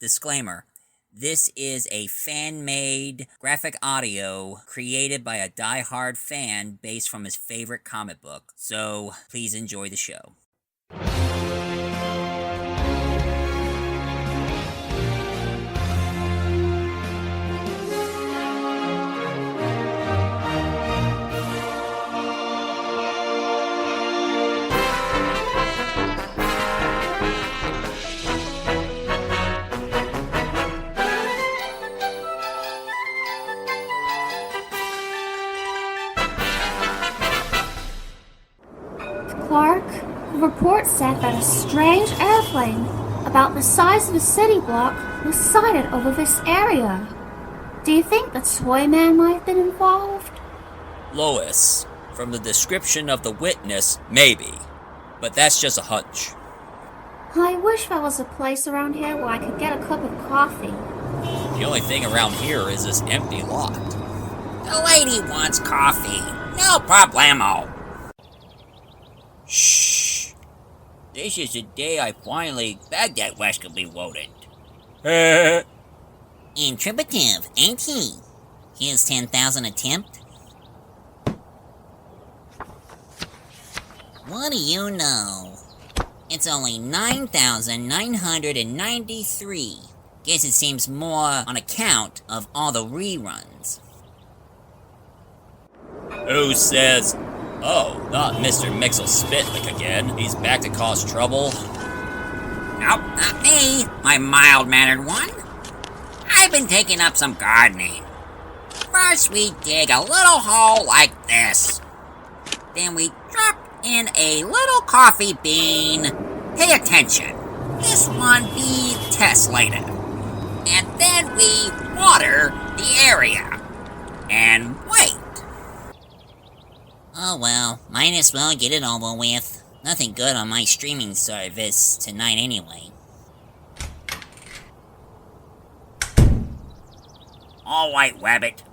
Disclaimer. This is a fan-made graphic audio created by a die-hard fan based from his favorite comic book, so please enjoy the show. Clark, the report said that a strange airplane, about the size of a city block, was sighted over this area. Do you think the Toyman might have been involved? Lois, from the description of the witness, maybe. But that's just a hunch. I wish there was a place around here where I could get a cup of coffee. The only thing around here is this empty lot. The lady wants coffee. No problemo. Shh. This is the day I finally bagged that rascally rodent. Interpretive, ain't he? Here's 10,000 attempt. What do you know? It's only 9,993. Guess it seems more on account of all the reruns. Who says... Oh, not Mr. Mxyzptlk again. He's back to cause trouble. Nope, not me, my mild-mannered one. I've been taking up some gardening. First we dig a little hole like this. Then we drop in a little coffee bean. Pay attention. This one be tesslated. And then we water the area. And wait. Oh well, might as well get it over with. Nothing good on my streaming service tonight anyway. Alright, Rabbit.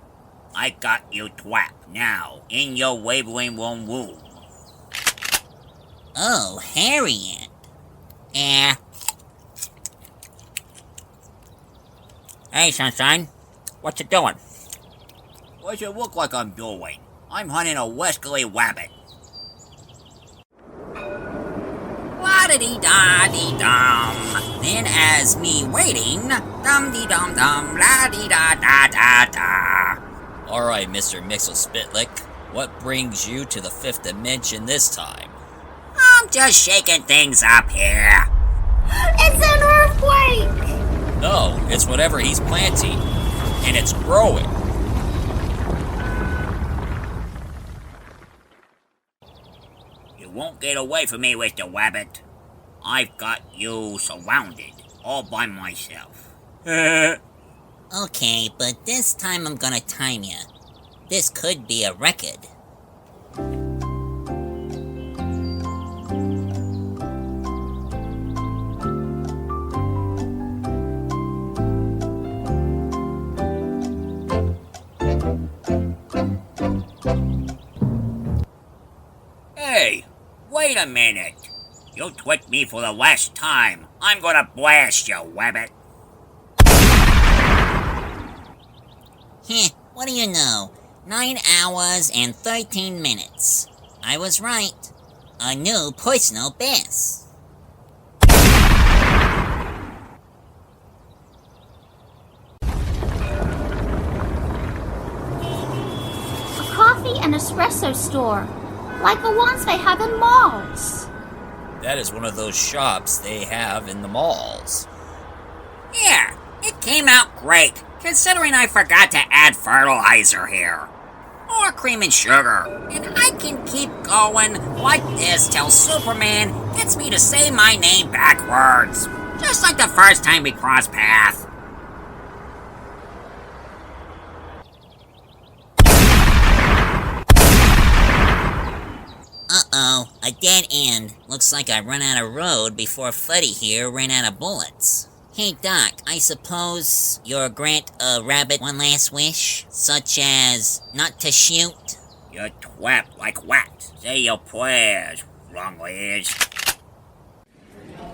I got you trapped now, in your wavering room. Oh, Harriet. Yeah. Hey, Sunshine. What you doing? What you look like I'm doing? I'm hunting a Westerly rabbit. La-da-dee-da-dee-dum. Then as me waiting, dum-dee-dum-dum, la-dee-da-da-da-da. Alright, Mr. Mxyzptlk. What brings you to the fifth dimension this time? I'm just shaking things up here. It's an earthquake! No, it's whatever he's planting. And it's growing. You won't get away from me, Mr. Rabbit. I've got you surrounded, all by myself. Okay, but this time I'm gonna time you. This could be a record. Hey, wait a minute. You tricked me for the last time. I'm gonna blast you, Rabbit. Heh, what do you know? 9 hours and 13 minutes. I was right. A new personal best. A coffee and espresso store, like the ones they have in malls. That is one of those shops they have in the malls. Yeah, it came out great, considering I forgot to add fertilizer here. Or cream and sugar. And I can keep going like this till Superman gets me to say my name backwards. Just like the first time we crossed paths. Uh-oh, a dead end. Looks like I run out of road before Fuddy here ran out of bullets. Hey Doc, I suppose you'll grant a rabbit one last wish? Such as not to shoot? You're trapped like what? Say your prayers, wrong-ears.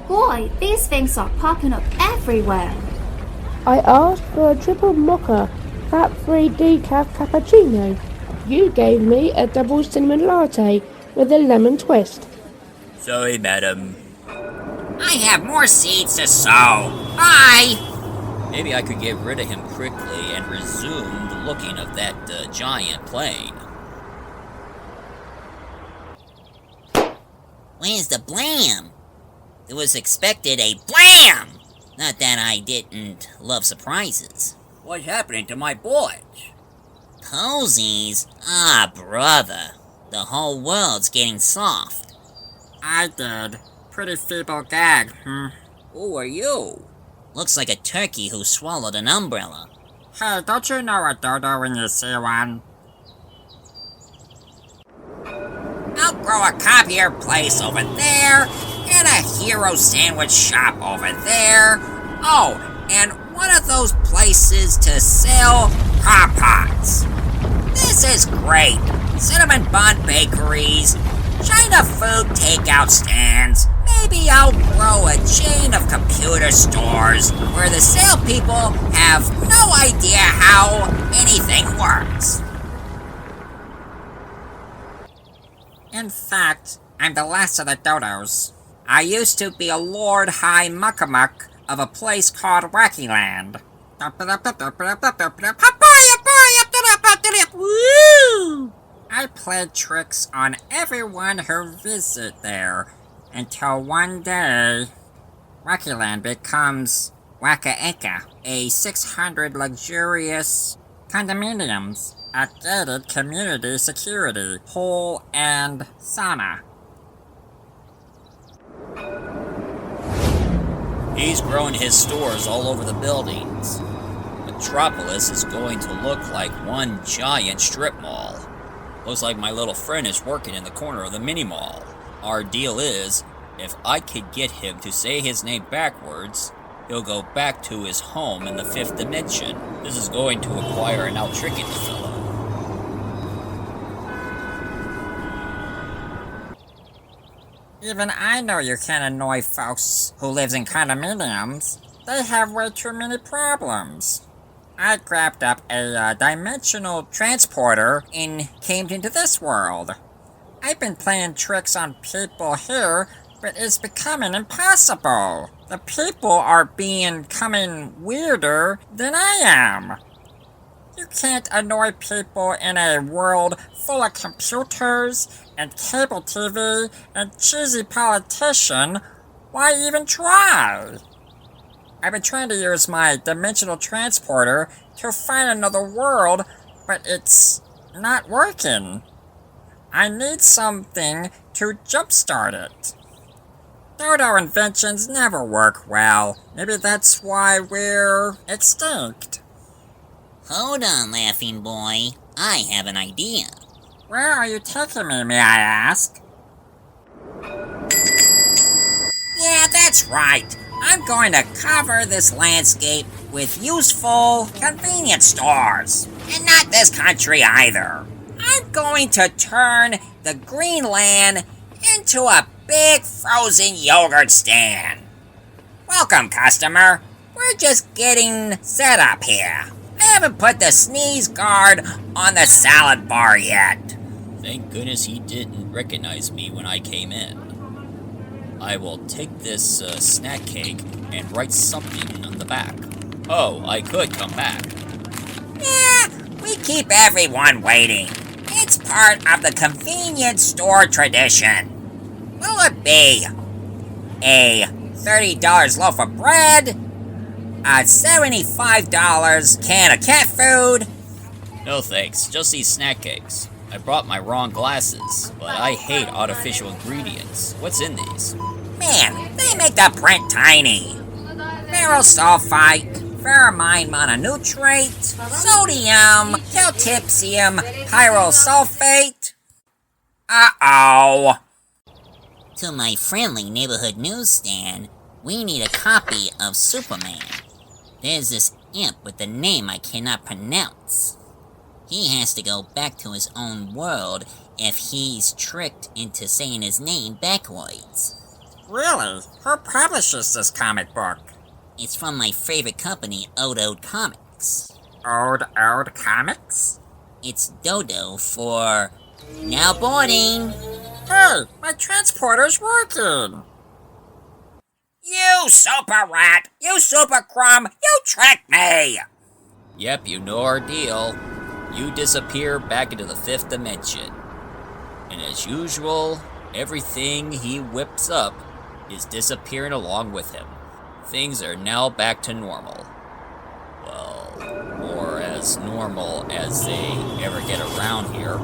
Boy, these things are popping up everywhere. I asked for a triple mocha, fat-free decaf cappuccino. You gave me a double cinnamon latte with a lemon twist. Sorry, madam. I have more seeds to sow. Bye! Maybe I could get rid of him quickly and resume the looking of that giant plane. Where's the blam? There was expected a blam! Not that I didn't love surprises. What's happening to my boys? Posies? Ah, brother. The whole world's getting soft. I did. Pretty feeble gag, Who are you? Looks like a turkey who swallowed an umbrella. Hey, don't you know a dodo when you see one? I'll grow a copier place over there, and a hero sandwich shop over there. Oh, and one of those places to sell hot pots. This is great. Cinnamon bun bakeries, China food takeout stands. Maybe I'll grow a chain of computer stores where the salespeople have no idea how anything works. In fact, I'm the last of the dodos. I used to be a Lord High Muckamuck of a place called Wackyland. Woo! I played tricks on everyone who visit there until one day, Wackyland becomes Wacka-Eka, a 600 luxurious condominiums, a gated community security, pool, and sauna. He's growing his stores all over the buildings. Metropolis is going to look like one giant strip mall. Looks like my little friend is working in the corner of the mini mall. Our deal is, if I could get him to say his name backwards, he'll go back to his home in the 5th dimension. This is going to require an out-tricking the fellow. Even I know you can't annoy folks who lives in condominiums. They have way too many problems. I grabbed up a dimensional transporter and came into this world. I've been playing tricks on people here, but it's becoming impossible. The people are becoming weirder than I am. You can't annoy people in a world full of computers and cable TV and cheesy politician. Why even try? I've been trying to use my dimensional transporter to find another world, but it's not working. I need something to jumpstart it. Dodo inventions never work well. Maybe that's why we're extinct. Hold on, laughing boy. I have an idea. Where are you taking me, may I ask? Yeah, that's right. I'm going to cover this landscape with useful convenience stores. And not this country either. I'm going to turn the green land into a big frozen yogurt stand. Welcome, customer. We're just getting set up here. I haven't put the sneeze guard on the salad bar yet. Thank goodness he didn't recognize me when I came in. I will take this snack cake and write something on the back. Oh, I could come back. Yeah, we keep everyone waiting. It's part of the convenience store tradition. Will it be a $30 loaf of bread? A $75 can of cat food? No thanks, just these snack cakes. I brought my wrong glasses, but I hate artificial ingredients. What's in these? Man, they make the print tiny. Ferrous sulfite, ferromine mononutrate, sodium, caltipsium, pyrosulfate. Uh-oh. To my friendly neighborhood newsstand, we need a copy of Superman. There's this imp with a name I cannot pronounce. He has to go back to his own world if he's tricked into saying his name backwards. Really? Who publishes this comic book? It's from my favorite company, Dodo Comics. Old comics? It's Dodo for now boarding. Hey, my transporter's working! You super rat! You super crumb! You tricked me! Yep, you know our deal. You disappear back into the 5th dimension. And as usual, everything he whips up is disappearing along with him. Things are now back to normal. Well, or as normal as they ever get around here.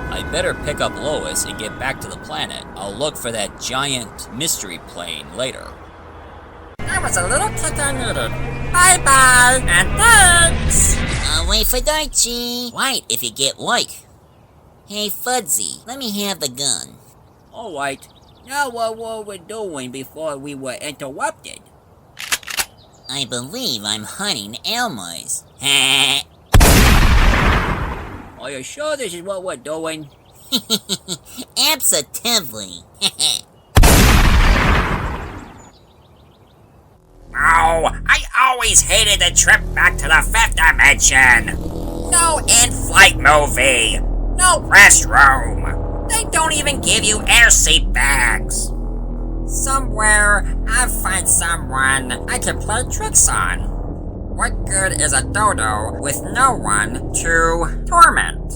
I better pick up Lois and get back to the planet. I'll look for that giant mystery plane later. That was a little kick I needed. Bye-bye, and thanks! I'll wait for Darcy. White if you get like. Hey, Fudzy, let me have the gun. Alright, now what were we doing before we were interrupted? I believe I'm hunting Elmers. Are you sure this is what we're doing? Absolutely. Oh, I always hated the trip back to the 5th dimension. No in-flight movie. No restroom. They don't even give you air seat bags. Somewhere, I'll find someone I can play tricks on. What good is a dodo with no one to torment?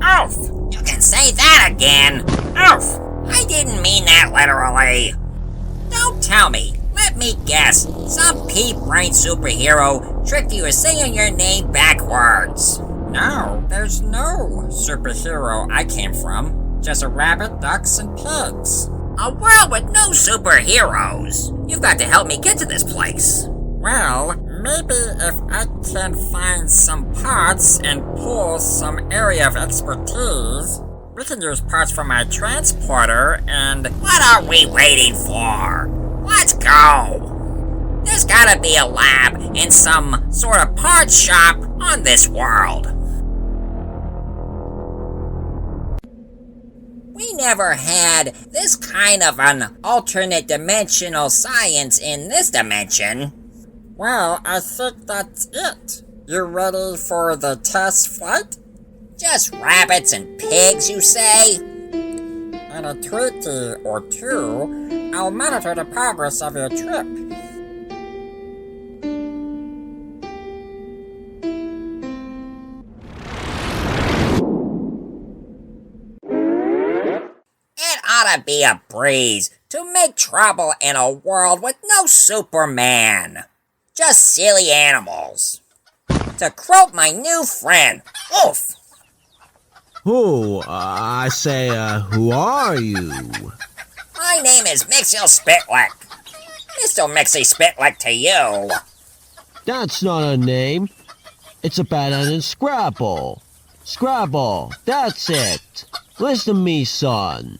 Oof! You can say that again. Oof! I didn't mean that literally. Don't tell me. Let me guess. Some pea-brain superhero tricked you into saying your name backwards. No, there's no superhero I came from. Just a rabbit, ducks, and pigs. A world with no superheroes. You've got to help me get to this place. Well, maybe if I can find some parts and pull some area of expertise, we can use parts from my transporter and... What are we waiting for? Let's go! There's gotta be a lab in some sort of parts shop on this world. We never had this kind of an alternate dimensional science in this dimension. Well, I think that's it. You ready for the test flight? Just rabbits and pigs, you say? In a tweety or two, I'll monitor the progress of your trip. It ought to be a breeze to make trouble in a world with no Superman. Just silly animals. To quote my new friend, Oof. Who? I say, who are you? My name is Mxyzptlk. Mr. Mxyzptlk to you. That's not a name. It's a pattern in Scrabble. Scrabble, that's it. Listen to me, son.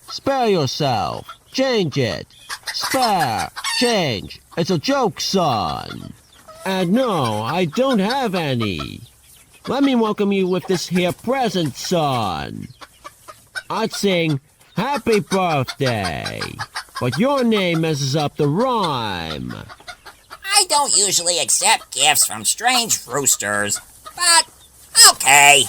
Spare yourself. Change it. Spare. Change. It's a joke, son. And no, I don't have any. Let me welcome you with this here present, son. I'd sing happy birthday, but your name messes up the rhyme. I don't usually accept gifts from strange roosters, but okay.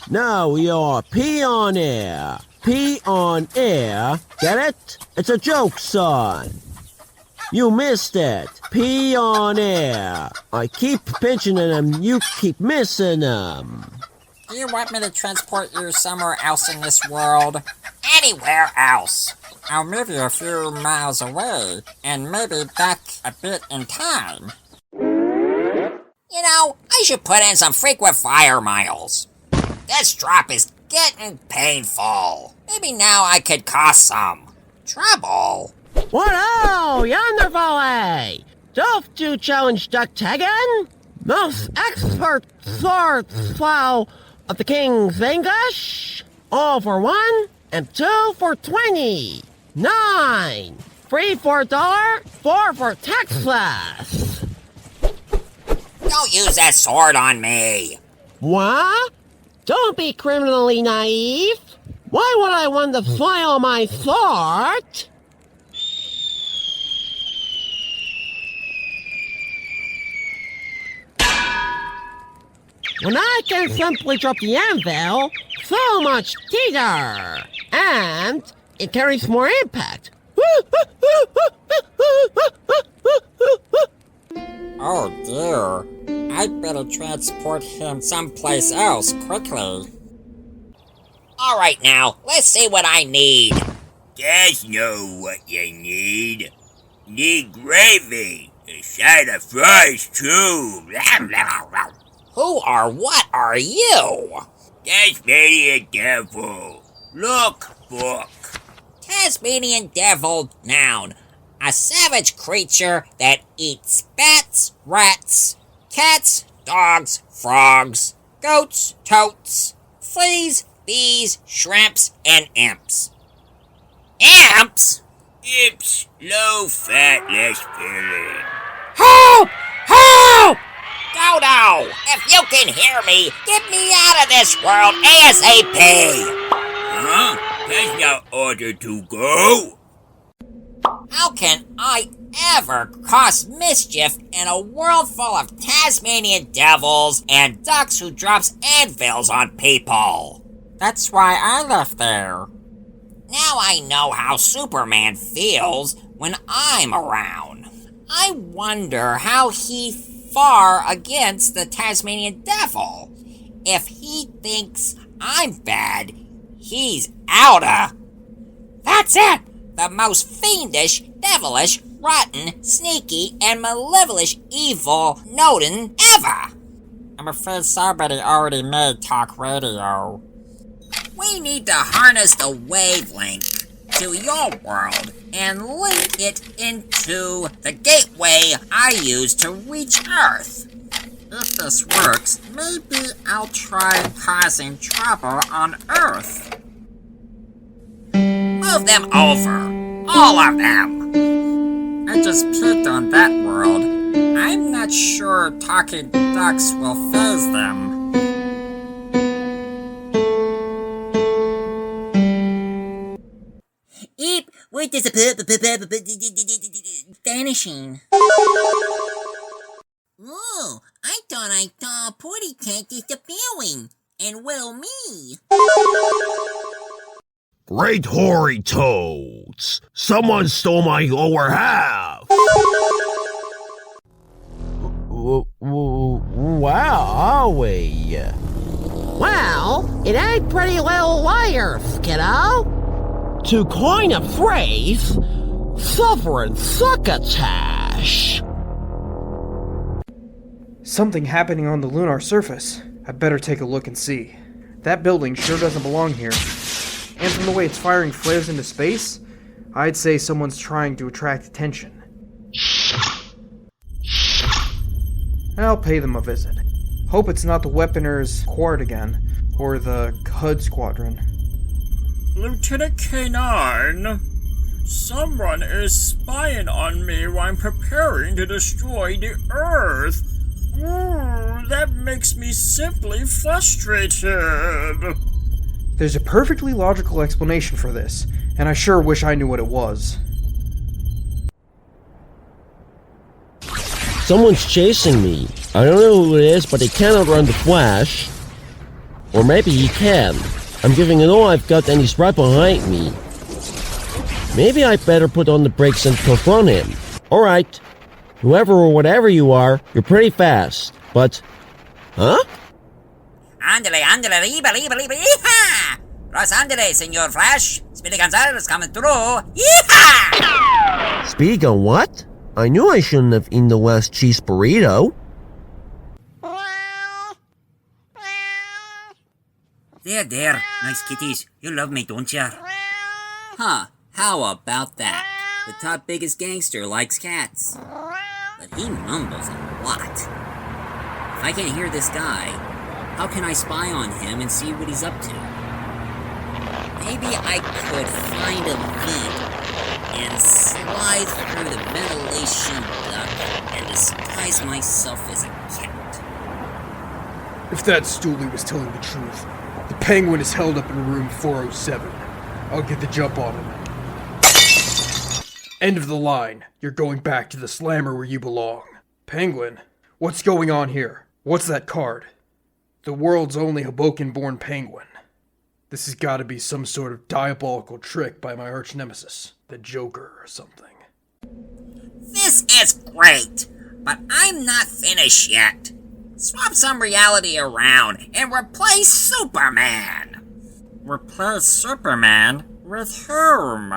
Now we are P on air. P on air. Get it? It's a joke, son. You missed it. P on air. I keep pinching them, you keep missing them. Do you want me to transport you somewhere else in this world? Anywhere else. I'll move you a few miles away, and maybe back a bit in time. You know, I should put in some frequent flyer miles. This drop is getting painful. Maybe now I could cause some trouble. What ho, yonder volley! Don't you challenge Duck Taggin? Most expert sword flow of the King's English? All for 1 and 2 for 20. 9. 3 for $1, 4 for taxless. Don't use that sword on me. What? Don't be criminally naive. Why would I want to file my sword? when I can simply drop the anvil, so much teeter, and it carries more impact. Oh dear. I'd better transport him someplace else quickly. Alright now, let's see what I need. Just know what you need. Need gravy. A side of fries, too. Who or what are you? Tasmanian Devil. Look, book. Tasmanian Devil, noun. A savage creature that eats bats, rats, cats, dogs, frogs, goats, toads, fleas, bees, shrimps, and imps. Imps? Imps. Low fat, less filling. Help! Help! Dodo, if you can hear me, get me out of this world ASAP! Huh? That's not order to go. How can I ever cause mischief in a world full of Tasmanian devils and ducks who drops anvils on people? That's why I left there. Now I know how Superman feels when I'm around. I wonder how he far against the Tasmanian Devil. If he thinks I'm bad, he's outa. That's it! The most fiendish, devilish, rotten, sneaky, and malevolent evil Noden ever! I'm afraid somebody already made talk radio. We need to harness the wavelength to your world and link it into the gateway I use to reach Earth. If this works, maybe I'll try causing trouble on Earth. Move them over. All of them. I just peeked on that world. I'm not sure talking ducks will faze them. Eep, what is vanishing? Oh, I thought I saw a party tent disappearing. And well, me. Great hoary toads! Someone stole my lower half! Wow, are we? Well, it ain't pretty little liars, kiddo. To coin a phrase, sovereign succotash. Something happening on the lunar surface. I better take a look and see. That building sure doesn't belong here. And from the way it's firing flares into space, I'd say someone's trying to attract attention. I'll pay them a visit. Hope it's not the Weaponers Quart again, or the HUD Squadron. Lieutenant K9, someone is spying on me while I'm preparing to destroy the Earth. Ooh, that makes me simply frustrated. There's a perfectly logical explanation for this, and I sure wish I knew what it was. Someone's chasing me. I don't know who it is, but he cannot run the Flash. Or maybe he can. I'm giving it all I've got and he's right behind me. Maybe I better put on the brakes and confront him. Alright. Whoever or whatever you are, you're pretty fast. But... Huh? Andale, yeeha! Los Andale, Senor Flash. Speedy Gonzalez coming through. Yeeha! Speedy gun what? I knew I shouldn't have eaten the last cheese burrito. There. Nice kitties. You love me, don't ya? Huh, how about that? The top biggest gangster likes cats. But he mumbles a lot. If I can't hear this guy, how can I spy on him and see what he's up to? Maybe I could find a vent and slide through the ventilation duct and disguise myself as a cat. If that stoolie was telling the truth, the Penguin is held up in room 407. I'll get the jump on him. End of the line. You're going back to the slammer where you belong. Penguin, what's going on here? What's that card? The world's only Hoboken-born penguin. This has got to be some sort of diabolical trick by my arch-nemesis, the Joker or something. This is great, but I'm not finished yet. Swap some reality around and replace Superman. Replace Superman? With whom?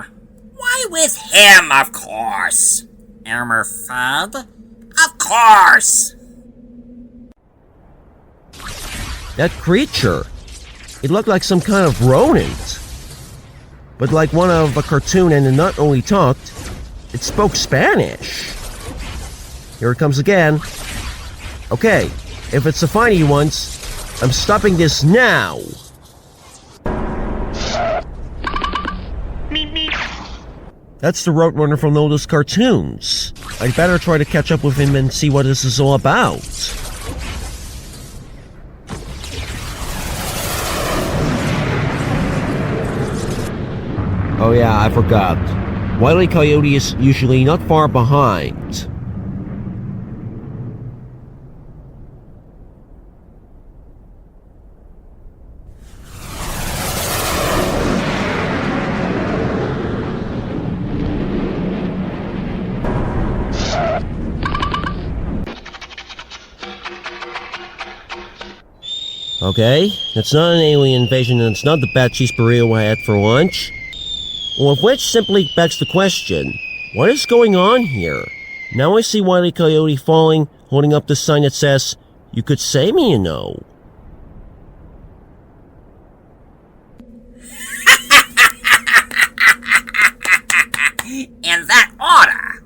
Why, with him, of course. Elmer Fudd? Of course. That creature. It looked like some kind of rodent. But like one of a cartoon, and it not only talked, it spoke Spanish. Here it comes again. Okay, if it's the find he wants, I'm stopping this now. That's the Roadrunner from those cartoons. I'd better try to catch up with him and see what this is all about. Oh yeah, I forgot. Wile E. Coyote is usually not far behind. Okay, it's not an alien invasion and it's not the bad cheese burrito I had for lunch. Well, which simply begs the question, what is going on here? Now I see Wile E. Coyote falling, holding up the sign that says, "You could save me, you know." In that order.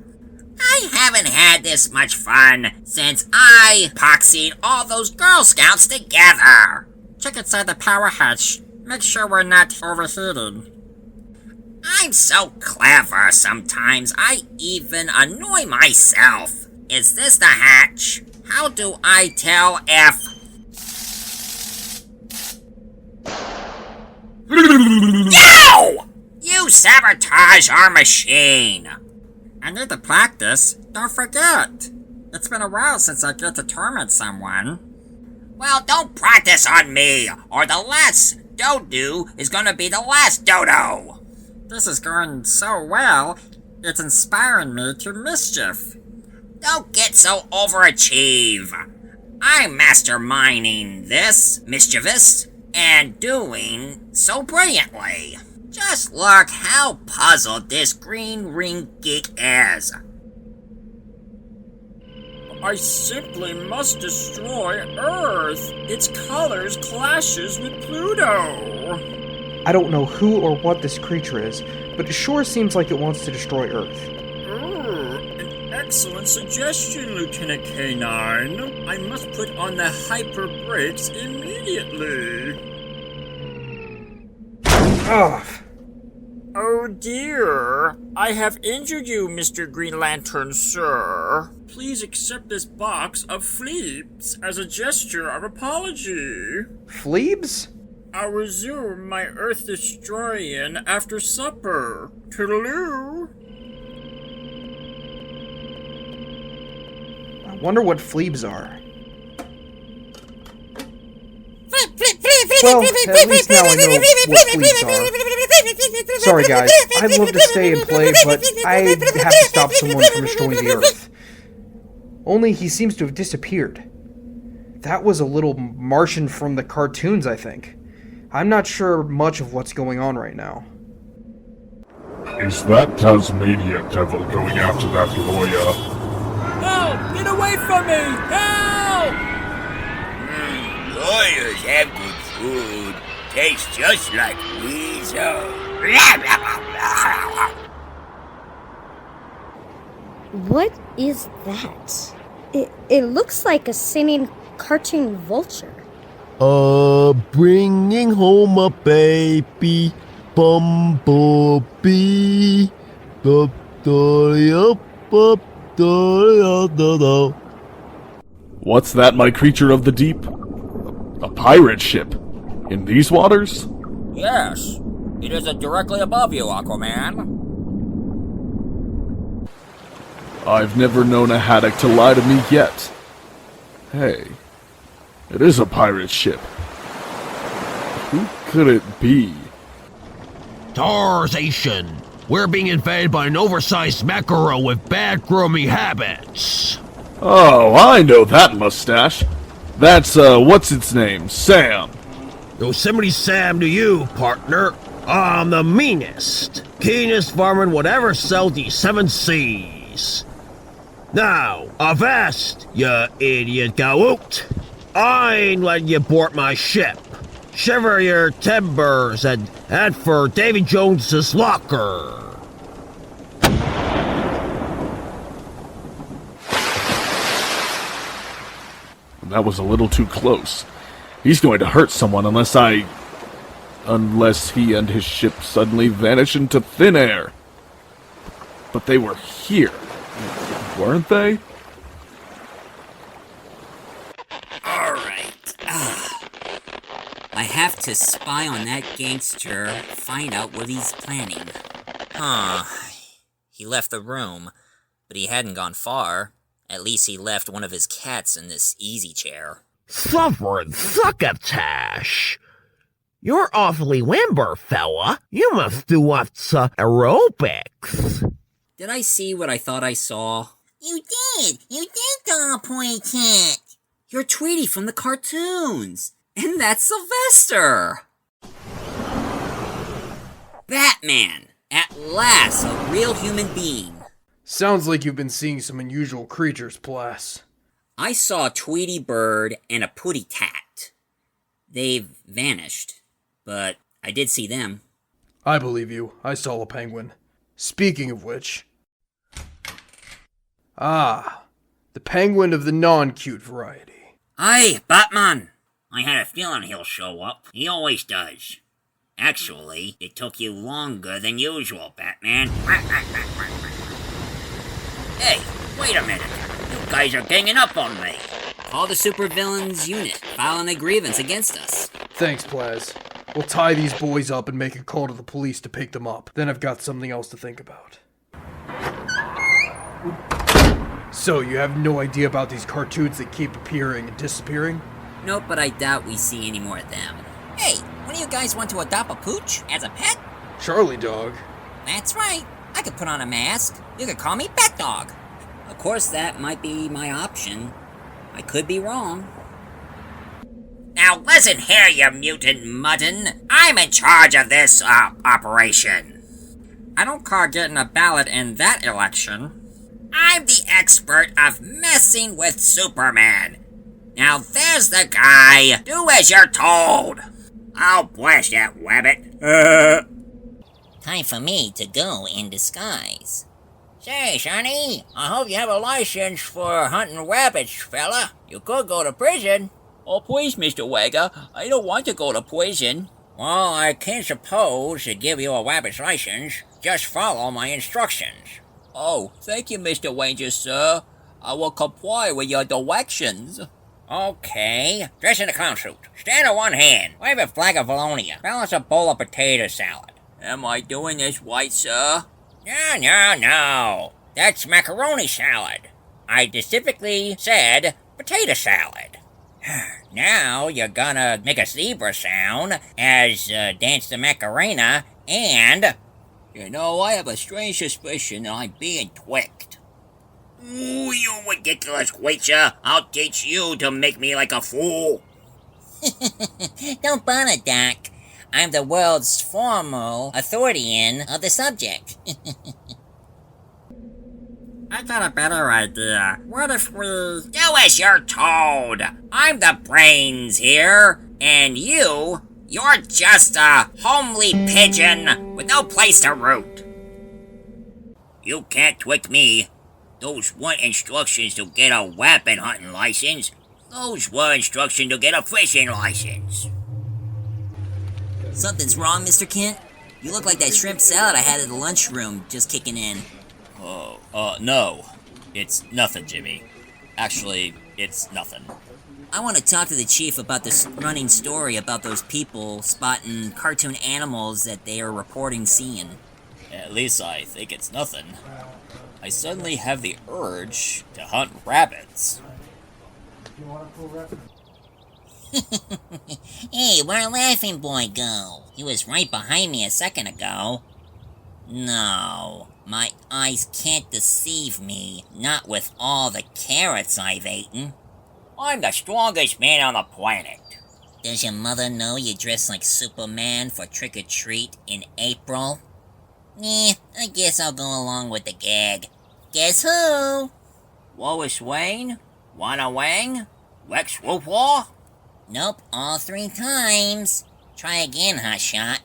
I haven't had this much fun since I poxied all those Girl Scouts together. Check inside the power hatch. Make sure we're not overheated. I'm so clever sometimes I even annoy myself. Is this the hatch? How do I tell if... No! You sabotage our machine! I need to practice. Don't forget. It's been a while since I get to torment someone. Well, don't practice on me, or the last Dodo is gonna be the last Dodo. This is going so well, it's inspiring me to mischief. Don't get so overachieve. I'm masterminding this, mischievous, and doing so brilliantly. Just look how puzzled this green ring geek is. I simply must destroy Earth. Its colors clashes with Pluto. I don't know who or what this creature is, but it sure seems like it wants to destroy Earth. An excellent suggestion, Lieutenant K9. I must put on the hyper brakes immediately. Ugh. Oh dear. I have injured you, Mr. Green Lantern, sir. Please accept this box of fleeps as a gesture of apology. Fleebs? I'll resume my Earth destroying after supper. Toodaloo. I wonder what fleebs are. Well, at least now I know what fleebs are. Sorry guys, I'd love to stay and play, but I have to stop someone from destroying the Earth. Only he seems to have disappeared. That was a little Martian from the cartoons, I think. I'm not sure much of what's going on right now. Is that Tasmanian devil going after that lawyer? Help! Get away from me! Help! Lawyers have good food. Tastes just like weasel. What is that? It looks like a singing cartoon vulture. Bringing home a baby, bumblebee. What's that, my creature of the deep? A pirate ship? In these waters? Yes. It is directly above you, Aquaman. I've never known a haddock to lie to me yet. Hey, It is a pirate ship. Who could it be? Tarzation! We're being invaded by an oversized mackerel with bad grooming habits. Oh, I know that mustache. That's, what's its name? Sam. Yosemite Sam to you, partner. I'm the meanest, keenest varmint would ever sail the seven seas. Now, avast, you idiot galoot. I ain't letting you board my ship. Shiver your timbers and head for Davy Jones's locker. That was a little too close. He's going to hurt someone unless he and his ship suddenly vanish into thin air. But they were here, weren't they? Alright. I have to spy on that gangster, find out what he's planning. He left the room, but he hadn't gone far. At least he left one of his cats in this easy chair. Suffering succotash! You're awfully limber, fella. You must do what's aerobics. Did I see what I thought I saw? You did go point it. You're Tweety from the cartoons! And that's Sylvester! Batman! At last, a real human being. Sounds like you've been seeing some unusual creatures, Plas. I saw a Tweety bird and a putty cat. They've vanished, but I did see them. I believe you. I saw a penguin. Speaking of which... the penguin of the non-cute variety. Aye, Batman! I had a feeling he'll show up. He always does. Actually, it took you longer than usual, Batman. Hey, wait a minute. You guys are ganging up on me. Call the supervillains unit, filing a grievance against us. Thanks, Plas. We'll tie these boys up and make a call to the police to pick them up. Then I've got something else to think about. So, you have no idea about these cartoons that keep appearing and disappearing? Nope, but I doubt we see any more of them. Hey, one of you guys want to adopt a pooch as a pet? Charlie Dog. That's right. I could put on a mask. You could call me Bat Dog. Of course, that might be my option. I could be wrong. Now listen here, you mutant mutton. I'm in charge of this, operation. I don't call getting a ballot in that election. I'm the expert of messing with Superman. Now there's the guy. Do as you're told. I'll blast that wabbit. Time for me to go in disguise. Say, Sonny, I hope you have a license for hunting rabbits, fella. You could go to prison. Oh, please, Mr. Wagger. I don't want to go to prison. Well, I can't suppose to give you a rabbit's license. Just follow my instructions. Oh, thank you, Mr. Ranger, sir. I will comply with your directions. Okay. Dress in a clown suit. Stand on one hand. Wave a flag of Valonia. Balance a bowl of potato salad. Am I doing this right, sir? No. That's macaroni salad. I specifically said potato salad. Now you're gonna make a zebra sound as Dance the Macarena and... You know, I have a strange suspicion that I'm being twicked. Ooh, you ridiculous creature. I'll teach you to make me like a fool. Don't bother, Doc. I'm the world's formal authority of the subject. I got a better idea. What if we... Do as you're told. I'm the brains here, and you're just a homely pigeon with no place to root. You can't twig me. Those weren't instructions to get a weapon hunting license. Those were instructions to get a fishing license. Something's wrong, Mr. Kent? You look like that shrimp salad I had at the lunchroom just kicking in. No. It's nothing, Jimmy. Actually, it's nothing. I want to talk to the chief about this running story about those people spotting cartoon animals that they are reporting seeing. At least I think it's nothing. I suddenly have the urge to hunt rabbits. Hey, where'd Laughing Boy go? He was right behind me a second ago. No, my eyes can't deceive me. Not with all the carrots I've eaten. I'm the strongest man on the planet. Does your mother know you dress like Superman for trick-or-treat in April? I guess I'll go along with the gag. Guess who? Lois Lane? Wanna Wang? Lex Luthor? Nope, all 3 times. Try again, hotshot.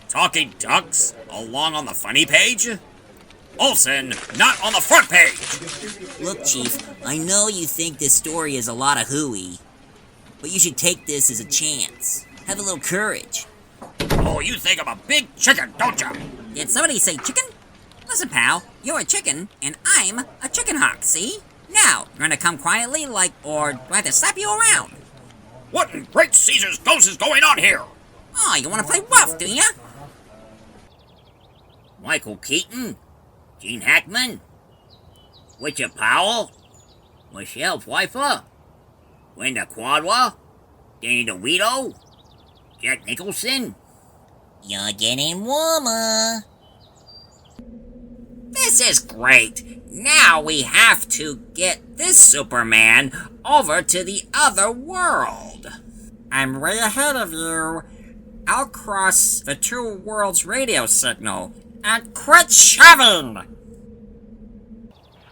Talking ducks? Along on the funny page? Olsen, not on the front page! Look, Chief, I know you think this story is a lot of hooey, but you should take this as a chance. Have a little courage. Oh, you think I'm a big chicken, don't ya? Did somebody say chicken? Listen, pal, you're a chicken, and I'm a chicken hawk, see? Now, you're gonna come quietly, or do I have to slap you around? What in great Caesar's ghost is going on here? Oh, you wanna play rough, do ya? Michael Keaton? Gene Hackman? Witcher Powell? Michelle Pfeiffer? Linda Quadwa? Danny DeVito? Jack Nicholson? You're getting warmer. This is great. Now we have to get this Superman over to the other world. I'm way ahead of you. I'll cross the 2 worlds radio signal and quit shoving!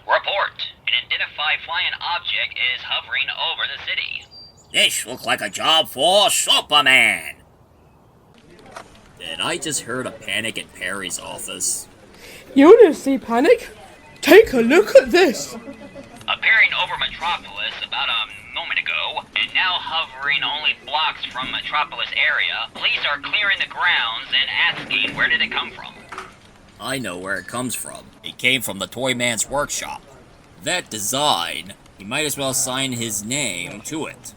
Report. An identified flying object is hovering over the city. This looks like a job for Superman. Did I just heard a panic in Perry's office? You didn't see panic? Take a look at this! Appearing over Metropolis about a moment ago, and now hovering only blocks from Metropolis area, police are clearing the grounds and asking where did it come from. I know where it comes from. It came from the Toyman's workshop. That design, he might as well sign his name to it.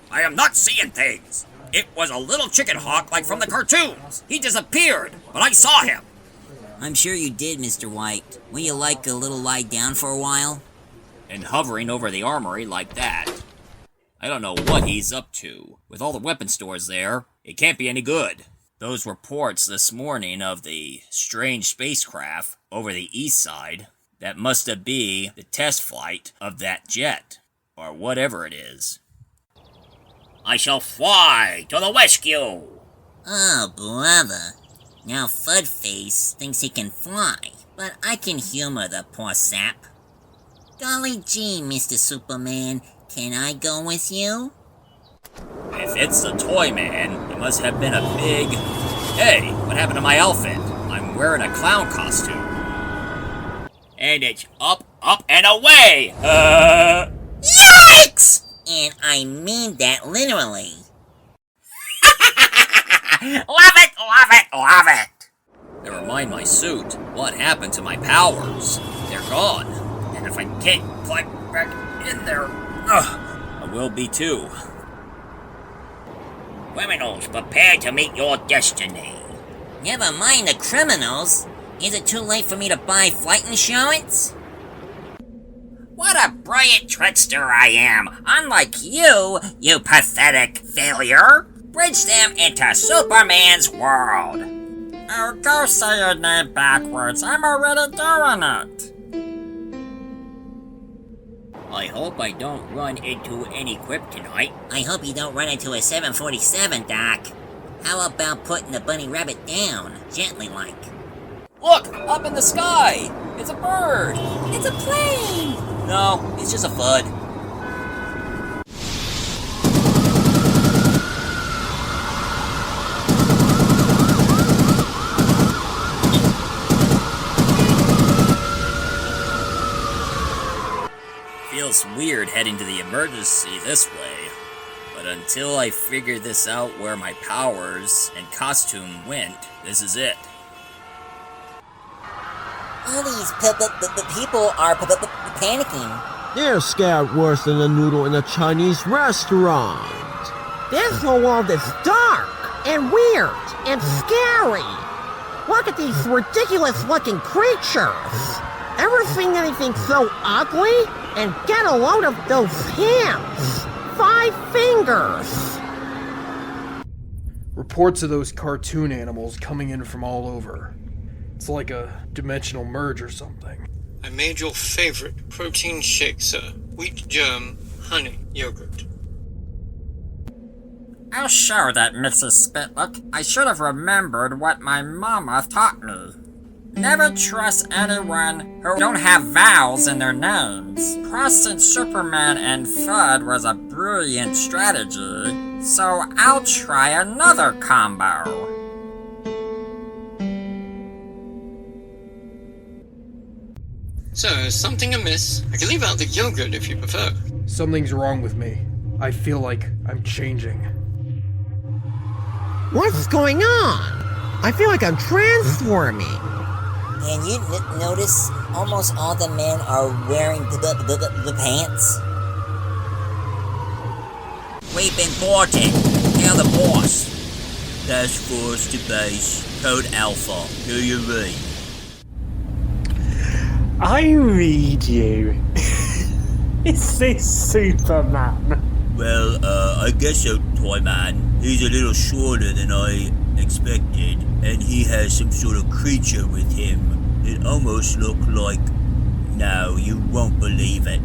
I am not seeing things. It was a little chicken hawk like from the cartoons. He disappeared, but I saw him. I'm sure you did, Mr. White. Wouldn't you like a little lie down for a while? And hovering over the armory like that. I don't know what he's up to. With all the weapon stores there, it can't be any good. Those reports this morning of the strange spacecraft over the east side, that must have been the test flight of that jet, or whatever it is. I shall fly to the rescue. Oh, brother. Now Fudface thinks he can fly, but I can humor the poor sap. Golly gee, Mr. Superman, can I go with you? If it's the Toyman, it must have been a big... Hey, what happened to my outfit? I'm wearing a clown costume. And it's up, up, and away! Yikes! And I mean that literally. Love it, love it, love it! Never mind my suit. What happened to my powers? They're gone. And if I can't climb back in there, I will be too. Criminals, prepare to meet your destiny. Never mind the criminals. Is it too late for me to buy flight insurance? What a brilliant trickster I am! Unlike you, you pathetic failure! Bridge them into Superman's world! Oh, go say your name backwards. I'm already doing it. I hope I don't run into any kryptonite. I hope you don't run into a 747, Doc. How about putting the bunny rabbit down, gently like? Look! Up in the sky! It's a bird! It's a plane! No, it's just a Fud. Feels weird heading to the emergency this way, but until I figure this out where my powers and costume went, this is it. All these people are panicking. They're scared worse than a noodle in a Chinese restaurant. This whole world is dark and weird and scary. Look at these ridiculous-looking creatures. Ever seen anything so ugly? And get a load of those hands. 5 fingers. Reports of those cartoon animals coming in from all over. It's like a dimensional merge or something. I made your favorite protein shake, sir. Wheat germ, honey, yogurt. I'll show that, Mxyzptlk. I should have remembered what my mama taught me. Never trust anyone who don't have vowels in their names. Crossing Superman and Fudd was a brilliant strategy, so I'll try another combo. So, is something amiss? I can leave out the yogurt if you prefer. Something's wrong with me. I feel like I'm changing. What's going on? I feel like I'm transforming. And you notice almost all the men are wearing the pants? We've been boarded. Now the boss. Task Force to base. Code Alpha. Do you read? I read you. Is this Superman? Well, I guess so, Toyman. He's a little shorter than I expected, and he has some sort of creature with him. It almost looked like... No, you won't believe it.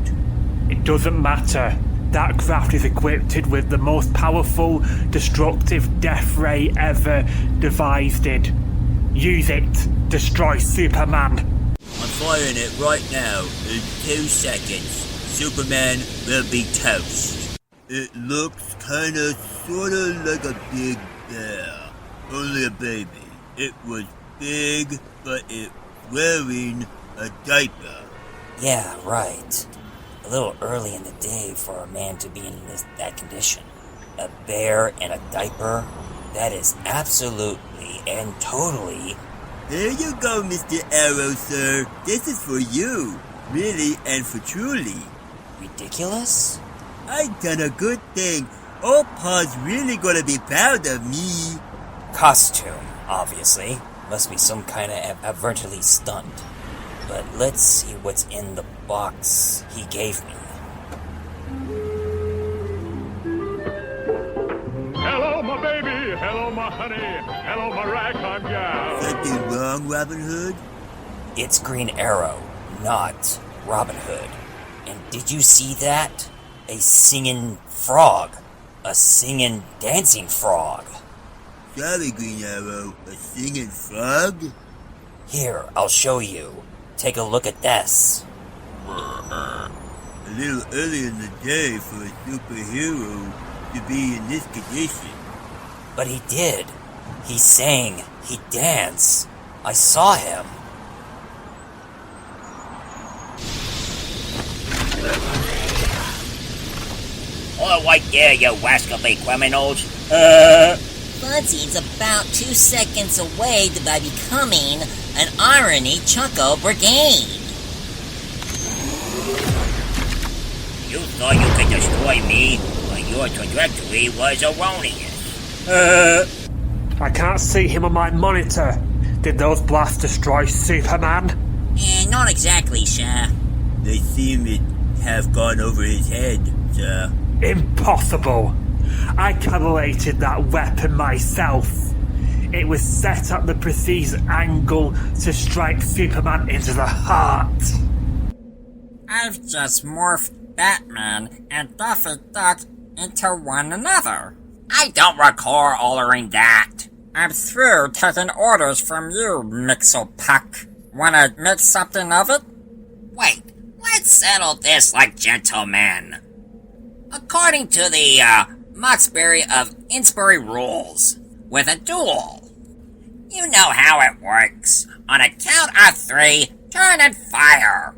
It doesn't matter. That craft is equipped with the most powerful, destructive death ray ever devised. Use it. Destroy Superman. I'm firing it right now. In 2 seconds. Superman will be toast. It looks kinda sorta like a big bear. Only a baby. It was big, but it wearing a diaper. Yeah, right. A little early in the day for a man to be in that condition. A bear and a diaper? That is absolutely and totally... There you go, Mr. Arrow, sir. This is for you. Really and for truly. Ridiculous? I done a good thing. Old Pa's really gonna be proud of me. Costume, obviously. Must be some kind of advertently stunt. But let's see what's in the box he gave me. Hello, my baby. Hello, my honey. Hello, my ragtime gal. Something wrong, Robin Hood? It's Green Arrow, not Robin Hood. And did you see that? A singing frog. A singing, dancing frog. Sorry, Green Arrow. A singing frog? Here, I'll show you. Take a look at this. A little early in the day for a superhero to be in this condition. But he did. He sang. He danced. I saw him. All right there, you rascally criminals. Fuzzy's about 2 seconds away by becoming an Irony Choco Brigade. You thought you could destroy me, but your trajectory was erroneous. I can't see him on my monitor. Did those blasts destroy Superman? Not exactly, sir. They seem to have gone over his head, sir. Impossible. I calibrated that weapon myself. It was set at the precise angle to strike Superman into the heart. I've just morphed Batman and Daffy Duck into one another. I don't recall altering that. I'm through taking orders from you, Mxyzptlk. Wanna make something of it? Wait, let's settle this like gentlemen. According to the Moxbury of Innsbury rules, with a duel, you know how it works. On a count of 3, turn and fire.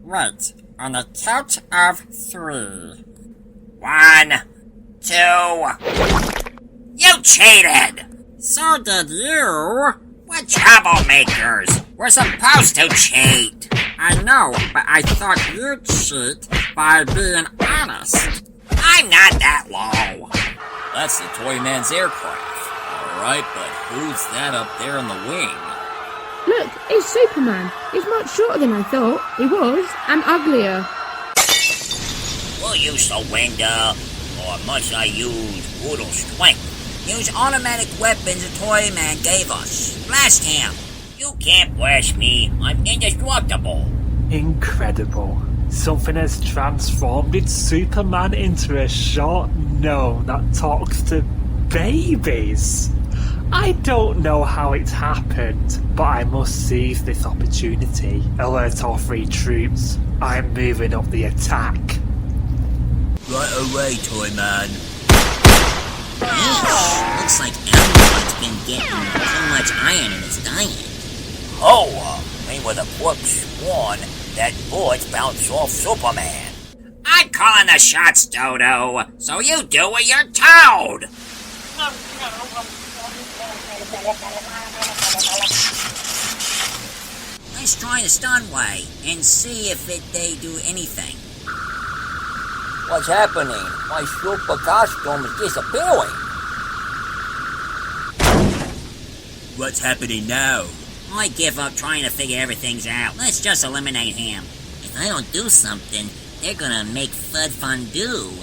Right, on the count of 3. 1, 2... You cheated! So did you. We're troublemakers. We're supposed to cheat. I know, but I thought you'd cheat by being honest. I'm not that low. That's the Toyman's aircraft. Alright, but who's that up there in the wing? Look, it's Superman. He's much shorter than I thought he was, and uglier. you use the window, or must I use brutal strength? Use automatic weapons the Toyman gave us. Blast him! You can't blast me. I'm indestructible. Incredible. Something has transformed its Superman into a short gnome that talks to babies. I don't know how it happened, but I must seize this opportunity. Alert all 3 troops. I'm moving up the attack. Right away, Toyman. Yeesh, looks like Alfred's been getting too much iron in his diet. Me with a corpse sworn that bullets bounce off Superman. I'm calling the shots, Dodo, so you do what you're told! Let's try the stun way and see if they do anything. What's happening? My super costume is disappearing. What's happening now? I give up trying to figure everything out. Let's just eliminate him. If I don't do something, they're gonna make Fud Fondue.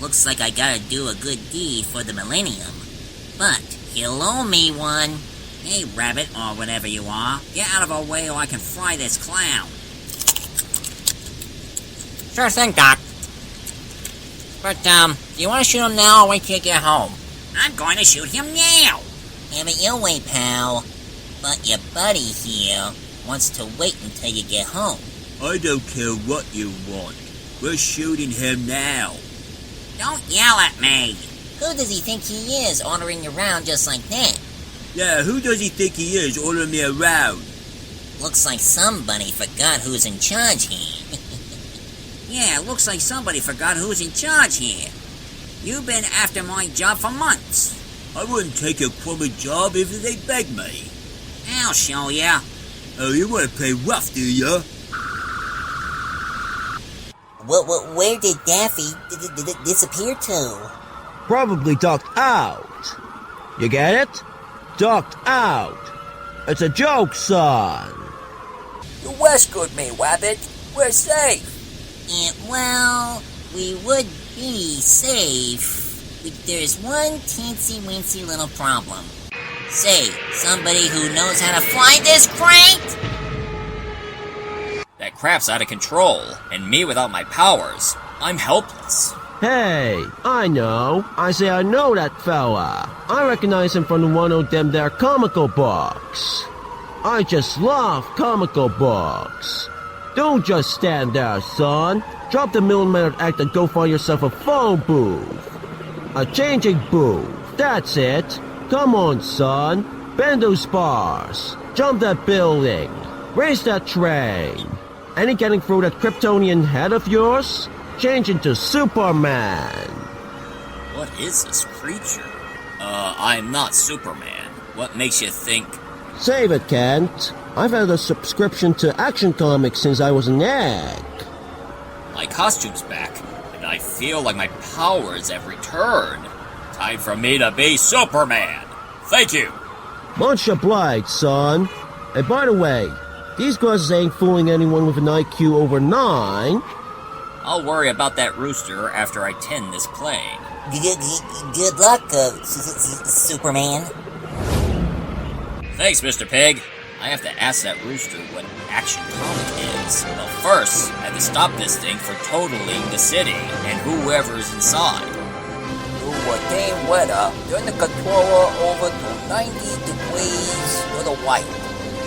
Looks like I gotta do a good deed for the millennium. But he'll owe me one. Hey, rabbit, or whatever you are. Get out of our way or I can fry this clown. Sure thing, Doc. But, do you want to shoot him now or wait till you get home? I'm going to shoot him now! Have it your way, pal. But your buddy here wants to wait until you get home. I don't care what you want. We're shooting him now. Don't yell at me! Who does he think he is, ordering you around just like that? Yeah, who does he think he is ordering me around? Looks like somebody forgot who's in charge here. Yeah, looks like somebody forgot who's in charge here. You've been after my job for months. I wouldn't take a crummy job if they begged me. I'll show ya. Oh, you want to play rough, do ya? Where did Daffy disappear to? Probably ducked out. You get it? Ducked out. It's a joke, son. You rescued me, Wabbit. We're safe. Well, we would be safe, but there's one teensy-weensy little problem. Say, somebody who knows how to fly this crate? That crap's out of control, and me without my powers, I'm helpless. Hey, I know. I know that fella. I recognize him from one of them there comical books. I just love comical books. Don't just stand there, son. Drop the middle-mannered act and go find yourself a phone booth. A changing booth. That's it. Come on, son. Bend those bars. Jump that building. Race that train. Any getting through that Kryptonian head of yours? Change into Superman. What is this creature? I'm not Superman. What makes you think... Save it, Kent. I've had a subscription to Action Comics since I was an egg. My costume's back, and I feel like my powers have returned. Time for me to be Superman. Thank you. Much obliged, son. And by the way, these guys ain't fooling anyone with an IQ over 9. I'll worry about that rooster after I tend this plane. Good luck, Superman. Thanks, Mr. Pig. I have to ask that rooster what Action Comic is. But first, I have to stop this thing for totaling the city and whoever's inside. You attain weather. Turn the controller over to 90 degrees to the right.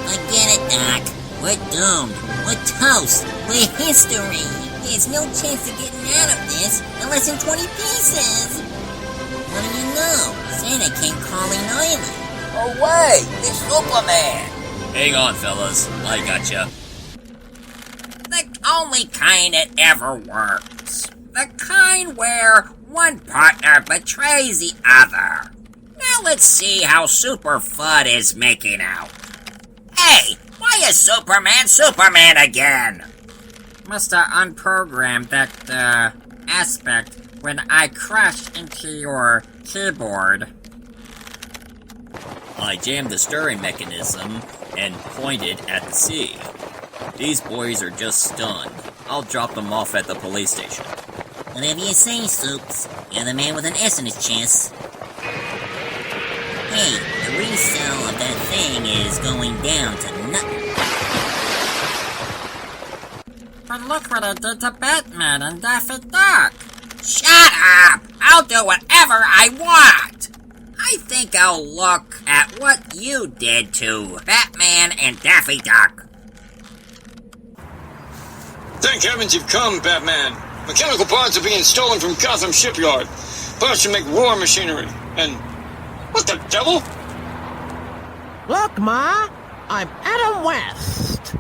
I get it, Doc. We're doomed. We're toast. We're history. There's no chance of getting out of this unless in 20 pieces. What do you know? Santa came calling Island. Away! It's Superman! Hang on, fellas. I gotcha. The only kind that ever works. The kind where one partner betrays the other. Now let's see how Super Fud is making out. Hey! Why is Superman again? Must have unprogrammed that, aspect when I crashed into your keyboard. I jammed the stirring mechanism and pointed at the sea. These boys are just stunned. I'll drop them off at the police station. Whatever you say, Soups. You're the man with an S in his chest. Hey, the resale of that thing is going down to nothing. But look what I did to Batman and Daffy Duck. Shut up! I'll do whatever I want! I think I'll look at what you did to Batman and Daffy Duck. Thank heavens you've come, Batman. Mechanical parts are being stolen from Gotham Shipyard. Parts to make war machinery. And what the devil? Look, Ma, I'm Adam West.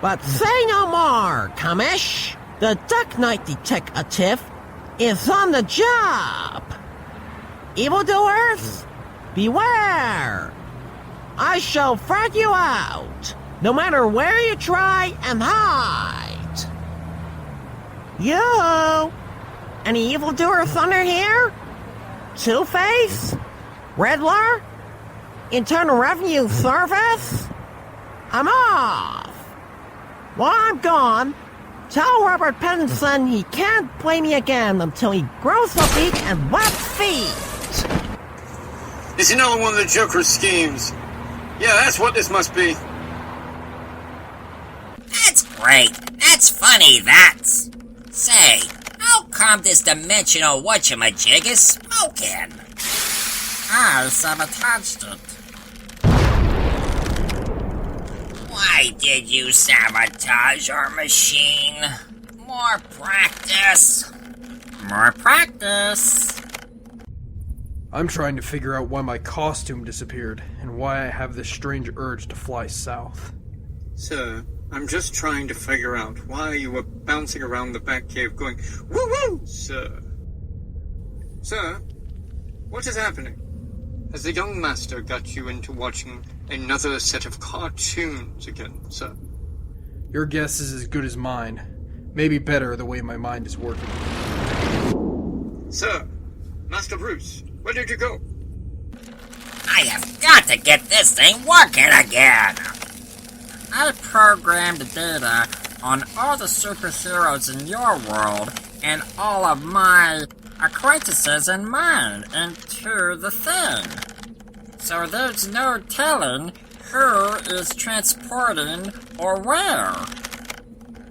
But say no more, Commish. The Duck Knight Detective is on the job. Evildoers, beware. I shall frag you out, no matter where you try and hide. Yo! Any evildoers under here? Two-Face? Riddler? Internal Revenue Service? I'm off! While I'm gone, tell Robert Pattinson he can't play me again until he grows a beak and webs feet! It's another one of the Joker's schemes. Yeah, that's what this must be. That's great. That's funny, that's. Say, how come this dimensional whatchamajig is smoking? I sabotaged it. Why did you sabotage our machine? More practice. More practice. I'm trying to figure out why my costume disappeared, and why I have this strange urge to fly south. Sir, I'm just trying to figure out why you were bouncing around the Batcave going, woo-woo, sir. Sir, what is happening? Has the young master got you into watching another set of cartoons again, sir? Your guess is as good as mine. Maybe better the way my mind is working. Sir, Master Bruce, where did you go? I have got to get this thing working again. I programmed data on all the superheroes in your world and all of my acquaintances and mine into the thing. So there's no telling who is transporting or where.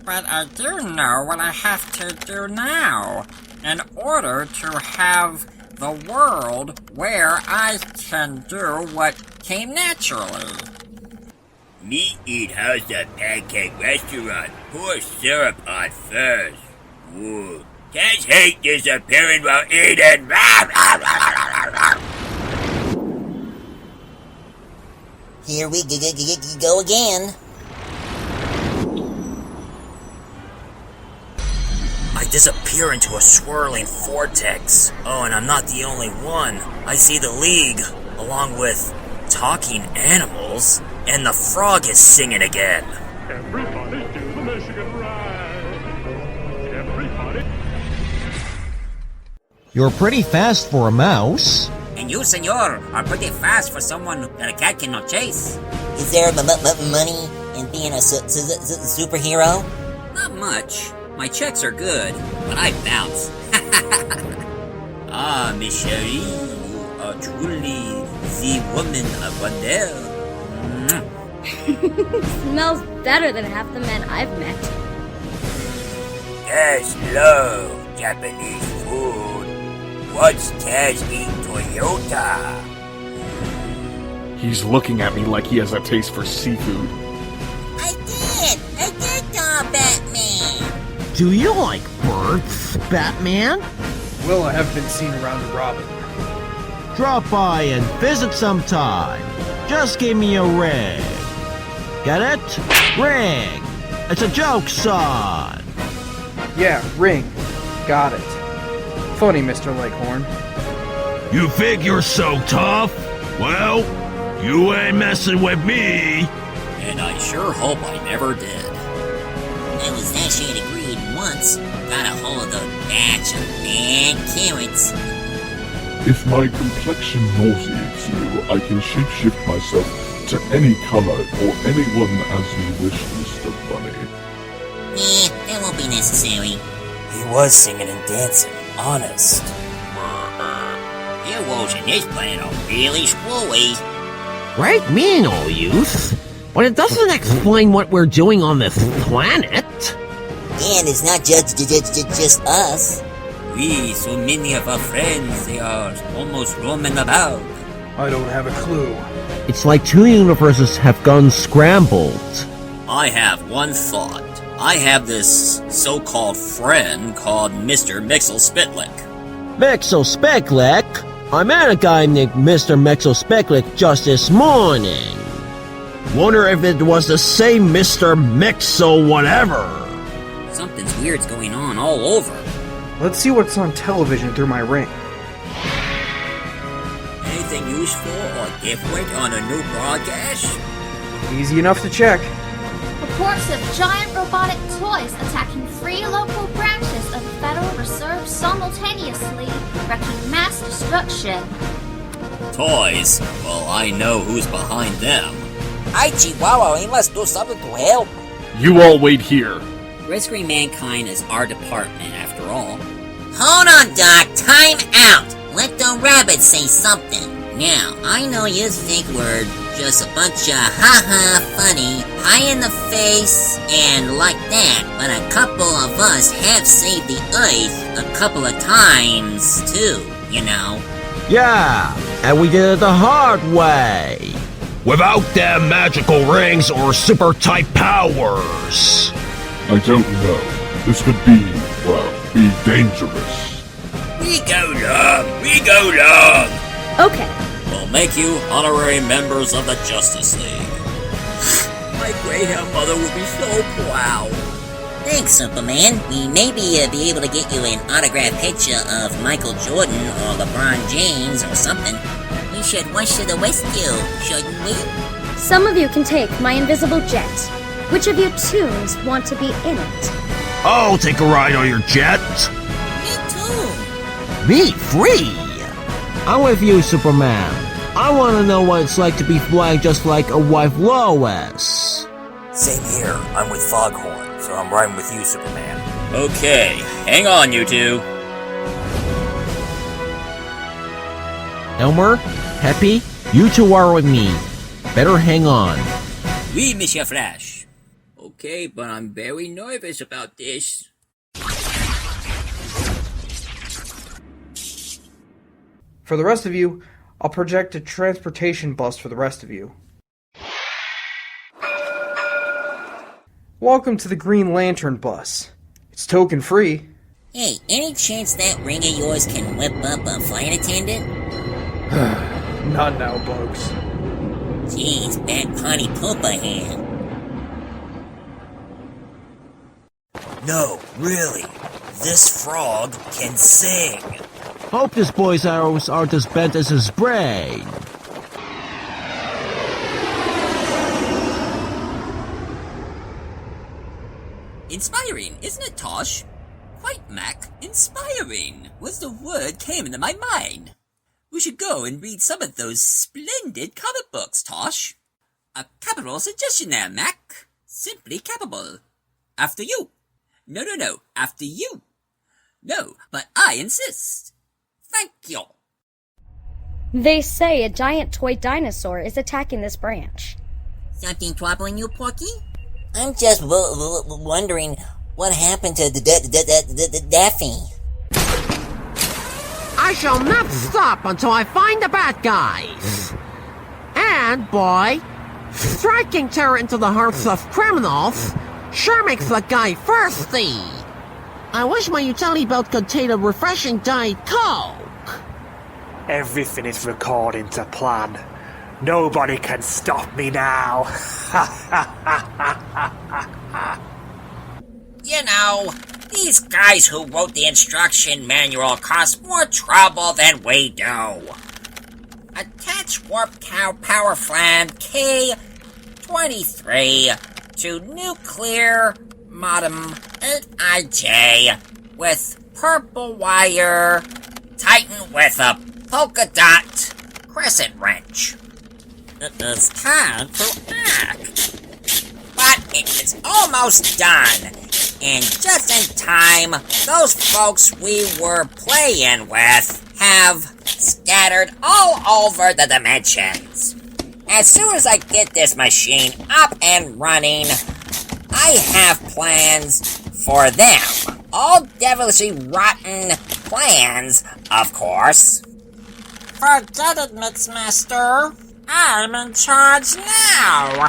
But I do know what I have to do now in order to have the world where I can do what came naturally. Me eat house at Pancake Restaurant. Pour syrup on first. Ooh. Cats hate disappearing while eating. Here we go again. I disappear into a swirling vortex. Oh, and I'm not the only one. I see the League, along with talking animals, and the frog is singing again. Everybody do the Michigan ride. Everybody. You're pretty fast for a mouse. And you, senor, are pretty fast for someone that a cat cannot chase. Is there money in being a superhero? Not much. My checks are good, but I bounce. Ah, Miss Sherry, you are truly the woman of wonder. Smells better than half the men I've met. Taz love Japanese food. What's Taz eat Toyota? He's looking at me like he has a taste for seafood. I did Batman. Do you like birds, Batman? Well, I haven't been seen around Robin. Drop by and visit sometime. Just give me a ring. Get it? Ring. It's a joke, son. Yeah, ring. Got it. Funny, Mr. Leghorn. You think you're so tough? Well, you ain't messing with me. And I sure hope I never did. I was that shade of green once. Got a hold of the batch of bad carrots. If my complexion nauseates you, I can shapeshift myself to any color or anyone as you wish, Mr. Bunny. That won't be necessary. He was singing and dancing, honest. Werewolves in this planet are really screwy. Right, me no use. But it doesn't explain what we're doing on this planet. And it's not just us. We, so many of our friends, they are almost roaming about. I don't have a clue. It's like two universes have gone scrambled. I have one thought. I have this so-called friend called Mr. Mxyzptlk. Mxyzptlk? I met a guy named Mr. Mxyzptlk just this morning. Wonder if it was the same Mr. Mxo whatever. Something's weird's going on all over. Let's see what's on television through my ring. Anything useful or different on a new broadcast? Easy enough to check. Reports of giant robotic toys attacking 3 local branches of the Federal Reserve simultaneously, wreaking mass destruction. Toys? Well, I know who's behind them. Hi, Chihuahua, we must do something to help. You all wait here. Rescuing mankind is our department, after all. Hold on, Doc. Time out. Let the rabbit say something. Now, I know you think we're just a bunch of ha-ha funny, pie in the face, and like that, but a couple of us have saved the Earth a couple of times, too, you know. Yeah, and we did it the hard way. Without them magical rings or super-type powers. I don't know. This could be dangerous. We go long. We go long. Okay. We'll make you honorary members of the Justice League. My gray-haired mother will be so proud. Thanks, Superman. We may be able to get you an autographed picture of Michael Jordan or LeBron James or something. We should rush to the rescue, shouldn't we? Some of you can take my invisible jet. Which of you toons want to be in it? I'll take a ride on your jet. Me too. Me free? I'm with you, Superman. I want to know what it's like to be flying just like a wife Lois. Same here. I'm with Foghorn, so I'm riding with you, Superman. Okay, hang on, you two. Elmer, Peppy, you two are with me. Better hang on. Oui, Monsieur Flash. Okay, but I'm very nervous about this. For the rest of you, I'll project a transportation bus for the rest of you. Welcome to the Green Lantern bus. It's token free. Hey, any chance that ring of yours can whip up a flight attendant? Not now, Bugs. Jeez, bad potty pooper here. No, really. This frog can sing. Hope this boy's arrows aren't as bent as his brain. Inspiring, isn't it, Tosh? Quite, Mac. Inspiring was the word came into my mind. We should go and read some of those splendid comic books, Tosh. A capital suggestion there, Mac. Simply capable. After you. No, after you. No, but I insist. Thank you. They say a giant toy dinosaur is attacking this branch. Something troubling you, Porky? I'm just wondering what happened to the Daffy. I shall not stop until I find the bad guys. And, boy, striking terror into the hearts of criminals sure makes the guy thirsty. I wish my utility belt contained a refreshing Diet Coke. Everything is according to plan. Nobody can stop me now. You know, these guys who wrote the instruction manual cost more trouble than we do. Attach Warp Cow Power Flam K23 to nuclear modem 8IJ with purple wire, tighten with a polka dot crescent wrench. It's time to act. But it's almost done. And just in time, those folks we were playing with have scattered all over the dimensions. As soon as I get this machine up and running, I have plans for them. All devilishly rotten plans, of course. Forget it, Mixmaster. I'm in charge now.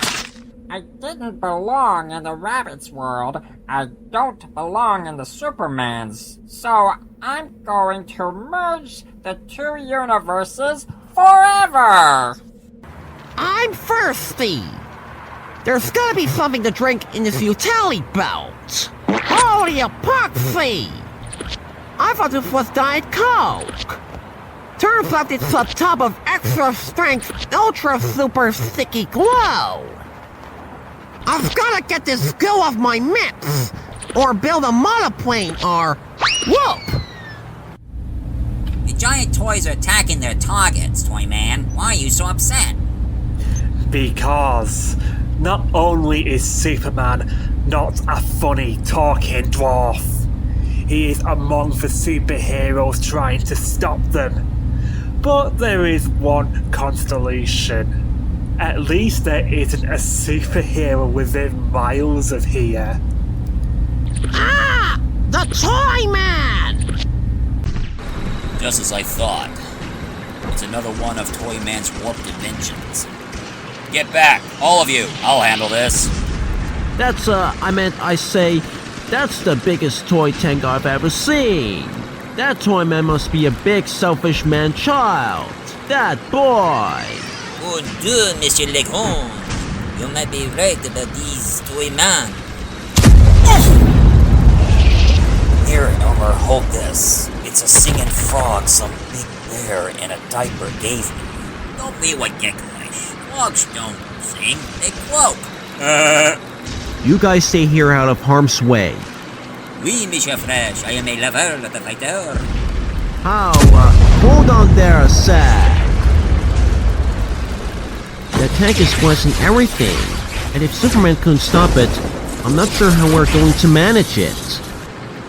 I didn't belong in the rabbit's world. I don't belong in the Superman's. So I'm going to merge the two universes forever. I'm thirsty. There's gotta be something to drink in this utility belt. Holy epoxy! I thought this was Diet Coke. Turns out it's a tub of extra strength, ultra super sticky glue. I've gotta get this goo off my mix, or build a monoplane, or whoop! The giant toys are attacking their targets, Toyman. Why are you so upset? Because not only is Superman not a funny talking dwarf, he is among the superheroes trying to stop them. But there is one constellation. At least there isn't a superhero within miles of here. Ah! The Toyman! Just as I thought. It's another one of Toyman's warped inventions. Get back, all of you. I'll handle this. That's, that's the biggest toy tank I've ever seen. That Toyman must be a big selfish man-child. That boy. Oh, Dieu, Monsieur Leghorn. You might be right about these Toyman. Here, Elmer, hold this. It's a singing frog some big bear in a diaper gave me. Don't be ridiculous. Frogs don't sing, they croak. You guys stay here out of harm's way. Oui, Monsieur Fresh, I am a lover of the fighter. Hold on there a sec. The tank is blessing everything, and if Superman couldn't stop it, I'm not sure how we're going to manage it.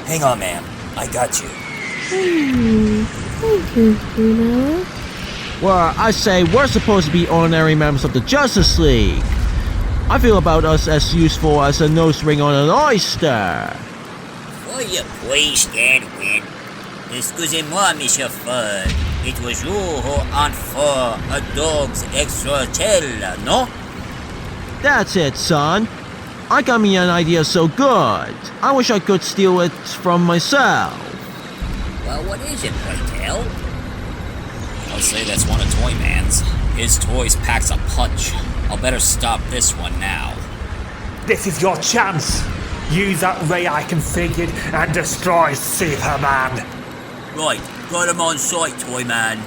Hang on, man. I got you. Thank you, Bruno. Well, I say we're supposed to be ordinary members of the Justice League. I feel about us as useful as a nose ring on an oyster. Will you please stand win? Excusez-moi, Monsieur Ford. It was you who asked for a dog's extra tail, no? That's it, son. I got me an idea so good. I wish I could steal it from myself. Well, what is it, pray tell? I'll say that's one of Toyman's. His toys packs a punch. I'll better stop this one now. This is your chance. Use that ray I configured and destroy Superman. Right, got him on sight, Toyman.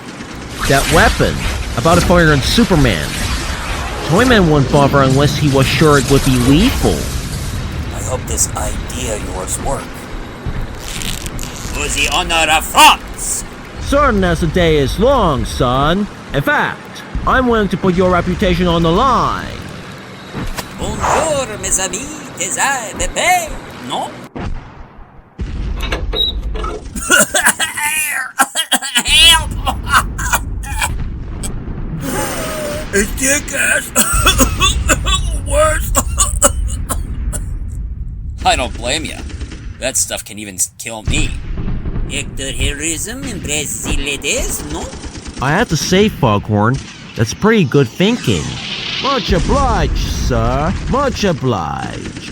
That weapon, about to fire on Superman. Toyman won't bother unless he was sure it would be lethal. I hope this idea of yours works. To the honor of France! Certain as the day is long, son. In fact, I'm willing to put your reputation on the line. Bonjour, mes amis. Des I, Pepe, no? Help! It's Dick-ass! Worse! I don't blame you. That stuff can even kill me. Hector heroism in Brasileides, no? I have to say, Foghorn, that's pretty good thinking. Much obliged, sir. Much obliged.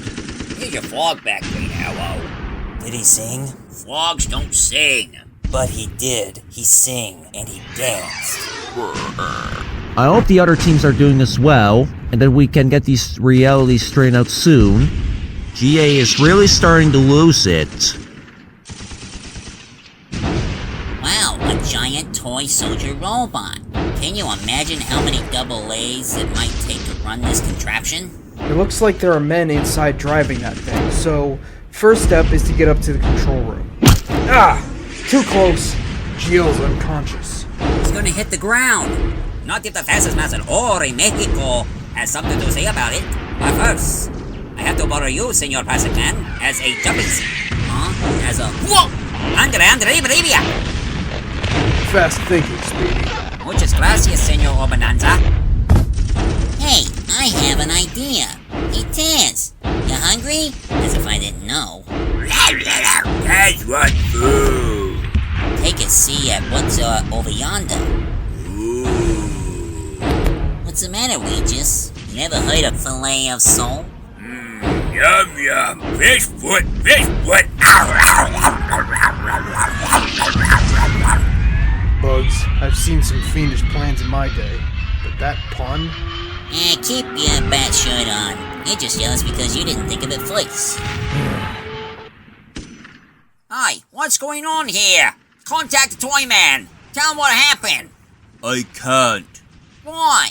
Here's your frog back, Green Arrow. Did he sing? Frogs don't sing. But he did. He sang and he danced. I hope the other teams are doing as well, and that we can get these realities straightened out soon. GA is really starting to lose it. Wow, a giant toy soldier robot. Can you imagine how many double A's it might take to run this contraption? It looks like there are men inside driving that thing, so first step is to get up to the control room. Ah! Too close. Gio's unconscious. He's gonna hit the ground. Not if the fastest man or in Mexico has something to say about it. But first, I have to borrow you, Senor Plastic Man, as a jumping seat. As a... Whoa! Andre, Bolivia! Fast thinking, Speedy. Muchas gracias, Senor Obananza. Hey, I have an idea. Hey, Taz, you hungry? As if I didn't know. That's what food. Take a see at what's over yonder. Ooh. What's the matter, Regis? You never heard of filet of sole? Yum yum. Fish foot. Bugs, I've seen some fiendish plans in my day, but that pun? Keep your bat shirt on. You're just jealous because you didn't think of it first. Hi, what's going on here? Contact the Toyman. Tell him what happened. I can't. Why?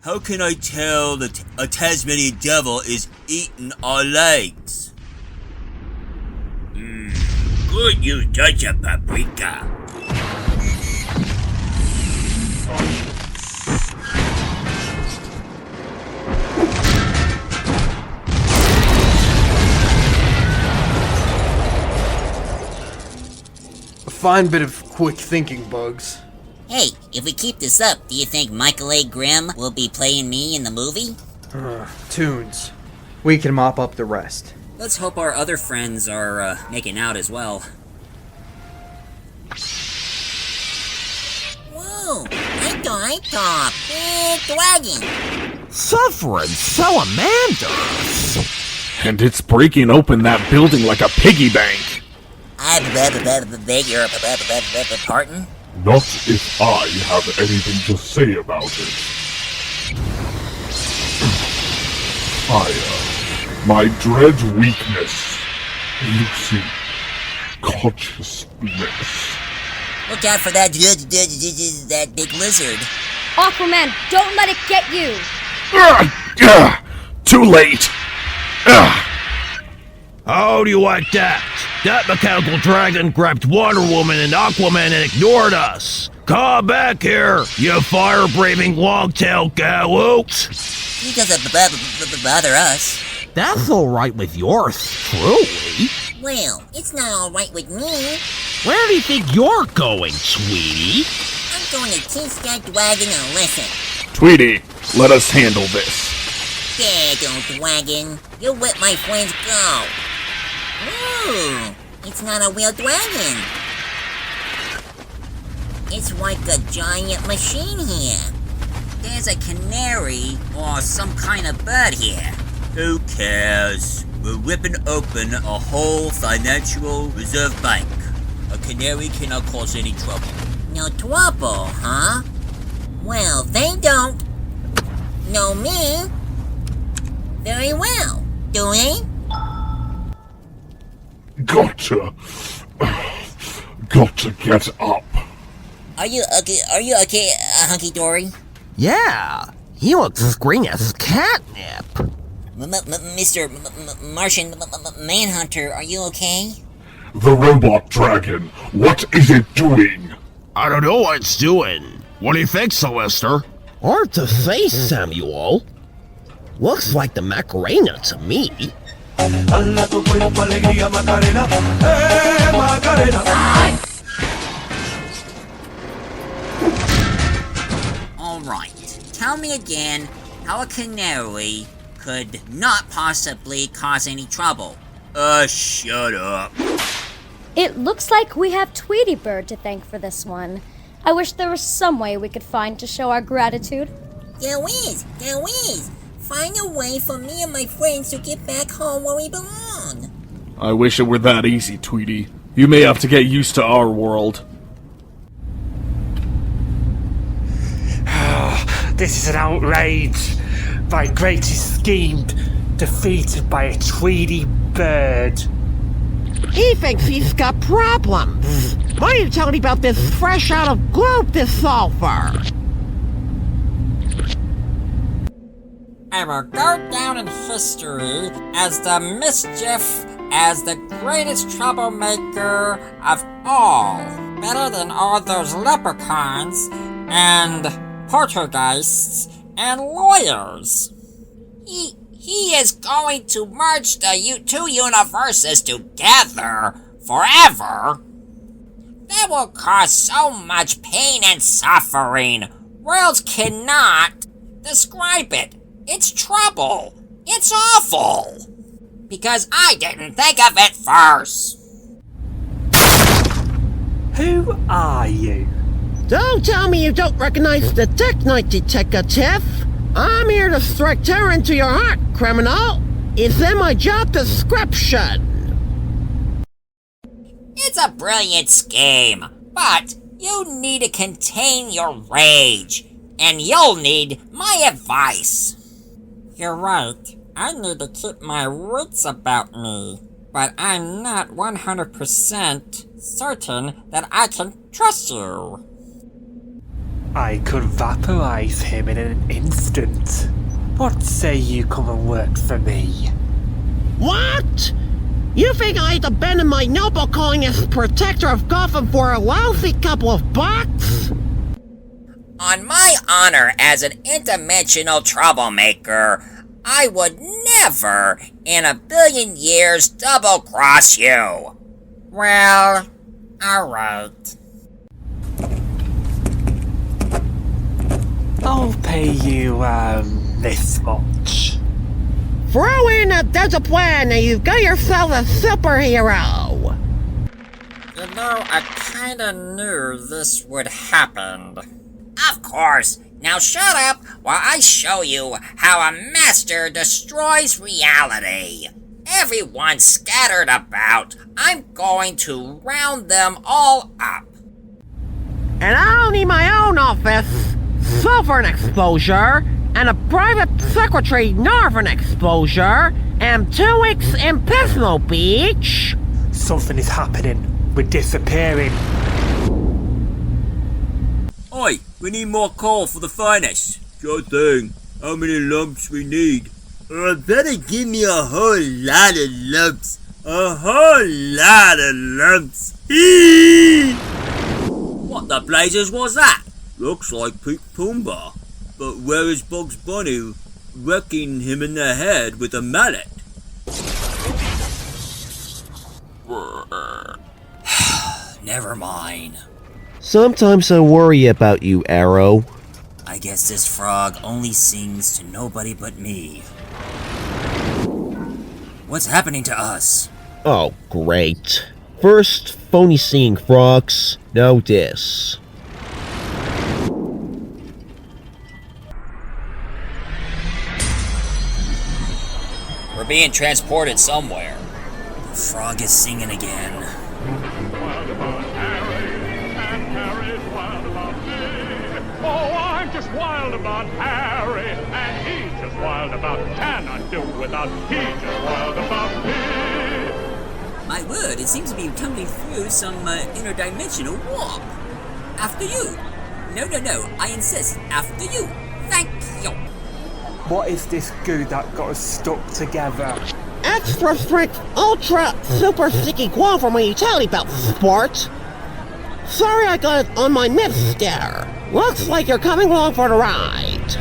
How can I tell that a Tasmanian devil is eating our legs? Could you touch a paprika? A fine bit of quick thinking, Bugs. Hey, if we keep this up, do you think Michael A. Grimm will be playing me in the movie? Tunes. We can mop up the rest. Let's hope our other friends are making out as well. Whoa, I thought, big dragon. Suffering salamanders. And it's breaking open that building like a piggy bank. I beg your pardon? Not if I have anything to say about it. Fire. My dread weakness. Lucy. Consciousness. Look out for that big lizard. Aquaman, don't let it get you! Too late! How do you like that? That mechanical dragon grabbed Wonder Woman and Aquaman and ignored us! Come back here, you fire-breathing long-tailed galoot! He doesn't bother us. That's alright with yours, truly. Well, it's not alright with me. Where do you think you're going, sweetie? I'm going to teach that dragon a lesson. Tweety, let us handle this. There, don't dragon. You let my friends go. Ooh, it's not a real dragon. It's like a giant machine here. There's a canary or some kind of bird here. Who cares? We're ripping open a whole financial reserve bank. A canary cannot cause any trouble. No trouble, huh? Well, they don't know me very well, do they? Gotcha get up. Are you okay, hunky-dory? Yeah, he looks as green as catnip. Mr. Martian Manhunter, are you okay? The robot dragon, what is it doing? I don't know what it's doing. What do you think, Sylvester? Hard to say, Samuel. Looks like the Macarena to me. Alright, tell me again how a canary could not possibly cause any trouble. Shut up. It looks like we have Tweety Bird to thank for this one. I wish there was some way we could find to show our gratitude. There is. Find a way for me and my friends to get back home where we belong. I wish it were that easy, Tweety. You may have to get used to our world. This is an outrage. My greatest scheme defeated by a Tweety Bird. He thinks he's got problems. Why are you telling me about this fresh out of globe dissolver? I will go down in history as the mischief, as the greatest troublemaker of all. Better than all those leprechauns, and poltergeists, and lawyers. he is going to merge the two universes together forever. That will cause so much pain and suffering. Words cannot describe it. It's trouble. It's awful. Because I didn't think of it first. Who are you? Don't tell me you don't recognize the Night Detective. I'm here to strike terror into your heart, criminal. It's in my job description. It's a brilliant scheme, but you need to contain your rage, and you'll need my advice. You're right. I need to keep my wits about me, but I'm not 100% certain that I can trust you. I could vaporize him in an instant. What say you come and work for me? What? You think I'd abandon my noble calling as protector of Gotham for a lousy couple of bucks? On my honor as an interdimensional troublemaker, I would never in a billion years double-cross you. Well, alright. I'll pay you, this much. Throw in a Delta plan and you've got yourself a superhero! You know, I kinda knew this would happen. Of course. Now shut up while I show you how a master destroys reality. Everyone scattered about. I'm going to round them all up. And I'll need my own office, Southern Exposure, and a private secretary, Northern Exposure, and 2 weeks in Pismo Beach. Something is happening. We're disappearing. Oi, we need more coal for the furnace. Sure thing. How many lumps we need? Better give me a whole lot of lumps. A whole lot of lumps. What the blazes was that? Looks like Pete Pumbaa. But where is Bugs Bunny wrecking him in the head with a mallet? Never mind. Sometimes I worry about you, Arrow. I guess this frog only sings to nobody but me. What's happening to us? Oh, great. First, phony singing frogs, now this. We're being transported somewhere. The frog is singing again. Oh, I'm just wild about Harry, and he's just wild about cannot do without. He's just wild about me. My word, it seems to be tumbling through some interdimensional warp. After you. No, I insist. After you. Thank you. What is this goo that got us stuck together? Extra strength, ultra, super sticky guam for my utility belt, sport. Sorry I got it on my mid scare. Looks like you're coming along for the ride.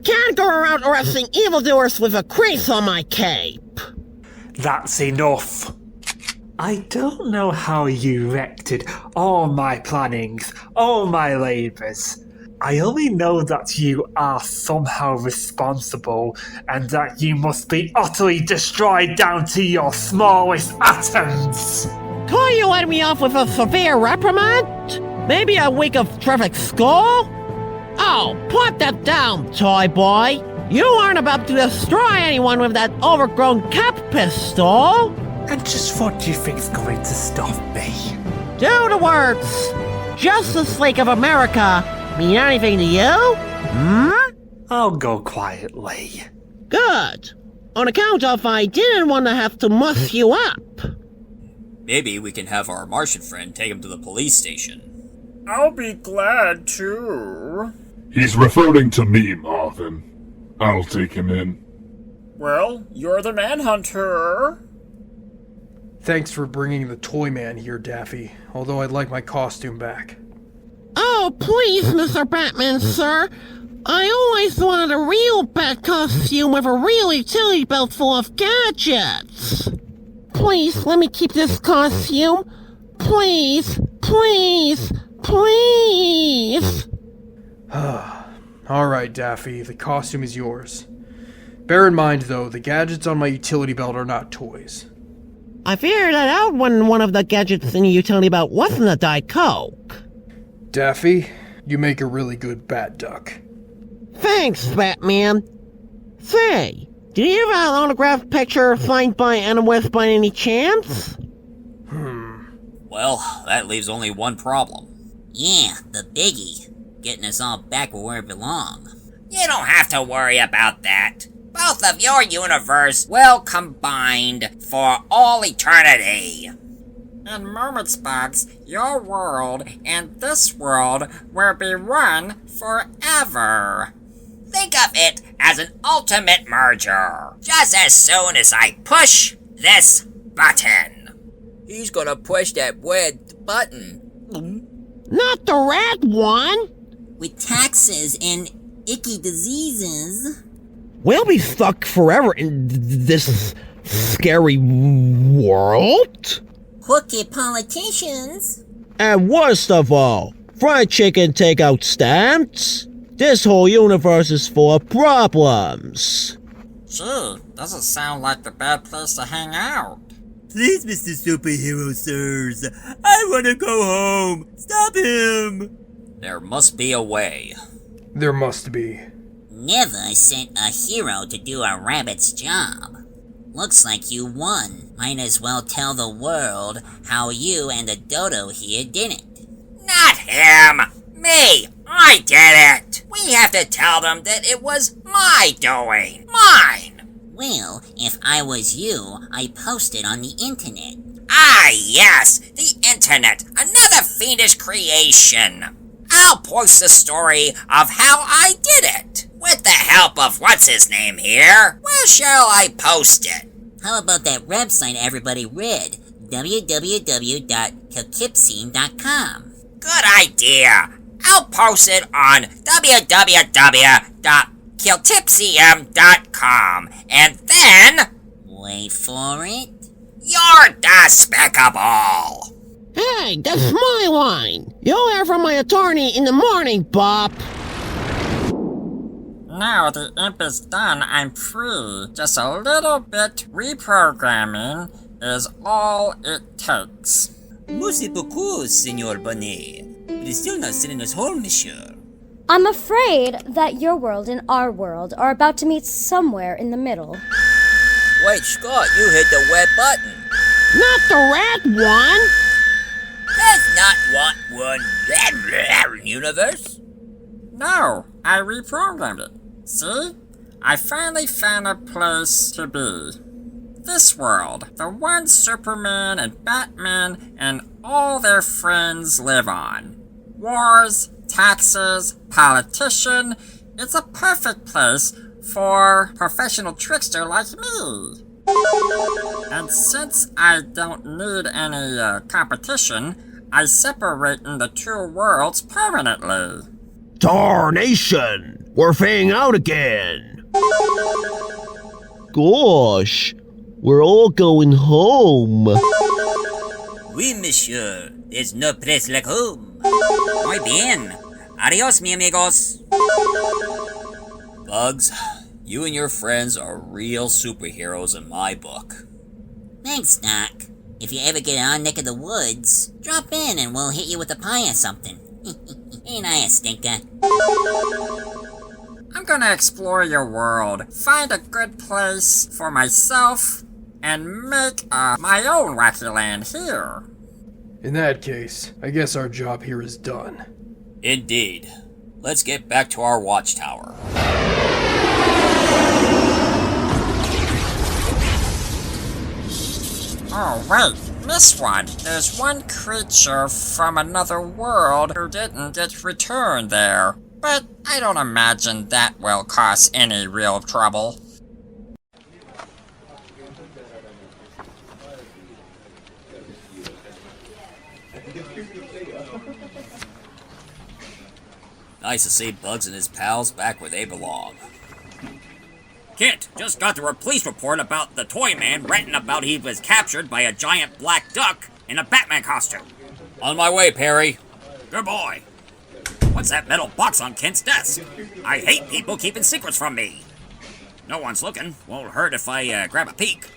Can't go around arresting evildoers with a crease on my cape. That's enough. I don't know how you wrecked all my plannings, all my labours. I only know that you are somehow responsible and that you must be utterly destroyed down to your smallest atoms. Can't you let me off with a severe reprimand? Maybe a week of traffic school? Oh, put that down, toy boy. You aren't about to destroy anyone with that overgrown cap pistol. And just what do you think's going to stop me? Do the words Justice League of America mean anything to you? I'll go quietly. Good. On account of I didn't want to have to muss you up. Maybe we can have our Martian friend take him to the police station. I'll be glad to. He's referring to me, Marvin. I'll take him in. Well, you're the Manhunter. Thanks for bringing the Toyman here, Daffy, although I'd like my costume back. Oh, please, Mr. Batman, sir. I always wanted a real bat costume with a real utility belt full of gadgets. Please, let me keep this costume. Please, please, please. Alright, Daffy, the costume is yours. Bear in mind, though, the gadgets on my utility belt are not toys. I figured that out when one of the gadgets in the utility belt wasn't a Diet Coke. Daffy, you make a really good bat duck. Thanks, Batman. Say, did you have an autographed picture signed by Adam West by any chance? Well, that leaves only one problem. Yeah, the biggie. Getting us all back where we belong. You don't have to worry about that. Both of your universe will combine for all eternity. In Mxyzptlk, your world and this world will be one forever. Think of it as an ultimate merger. Just as soon as I push this button. He's gonna push that red button. Not the red one! With taxes and icky diseases. We'll be stuck forever in this scary world? Crooked politicians. And worst of all, fried chicken takeout stamps? This whole universe is full of problems. Gee, doesn't sound like the bad place to hang out. Please, Mr. Superhero Sirs, I want to go home. Stop him. There must be a way. There must be. Never sent a hero to do a rabbit's job. Looks like you won. Might as well tell the world how you and the Dodo here did it. Not him! Me! I did it! We have to tell them that it was my doing. Mine! Well, if I was you, I'd post it on the internet. Ah, yes! The internet! Another fiendish creation! I'll post the story of how I did it! With the help of what's-his-name here. Where shall I post it? How about that website everybody read? www.kiltipscene.com. Good idea! I'll post it on www.kiltipscene.com. And then... Wait for it. You're despicable! Hey, that's my line! You'll hear from my attorney in the morning, Bob! Now the imp is done, I'm free. Just a little bit reprogramming is all it takes. Mxyzptlk, Senor Bonnet. But it's still not sending us home, monsieur. I'm afraid that your world and our world are about to meet somewhere in the middle. Wait, Scott, you hit the red button. Not the red one! Does not want one universe? No, I reprogrammed it. See? I finally found a place to be. This world, the one Superman and Batman and all their friends live on. Wars, taxes, politician. It's a perfect place for professional trickster like me. And since I don't need any competition, I separate in the two worlds permanently. Tarnation! We're fading out again! Gosh, we're all going home. Oui, monsieur. There's no place like home. Muy bien. Adios, mi amigos. Bugs, you and your friends are real superheroes in my book. Thanks, Doc. If you ever get on Neck of the Woods, drop in and we'll hit you with a pie or something. Ain't I a stinker? I'm gonna explore your world, find a good place for myself, and make my own wacky land here. In that case, I guess our job here is done. Indeed. Let's get back to our watchtower. Oh, wait, missed one. There's one creature from another world who didn't get returned there. But I don't imagine that will cause any real trouble. Nice to see Bugs and his pals back where they belong. Kit, just got the police report about the Toyman ranting about he was captured by a giant black duck in a Batman costume. On my way, Perry. Good boy. What's that metal box on Kent's desk? I hate people keeping secrets from me. No one's looking. Won't hurt if I grab a peek.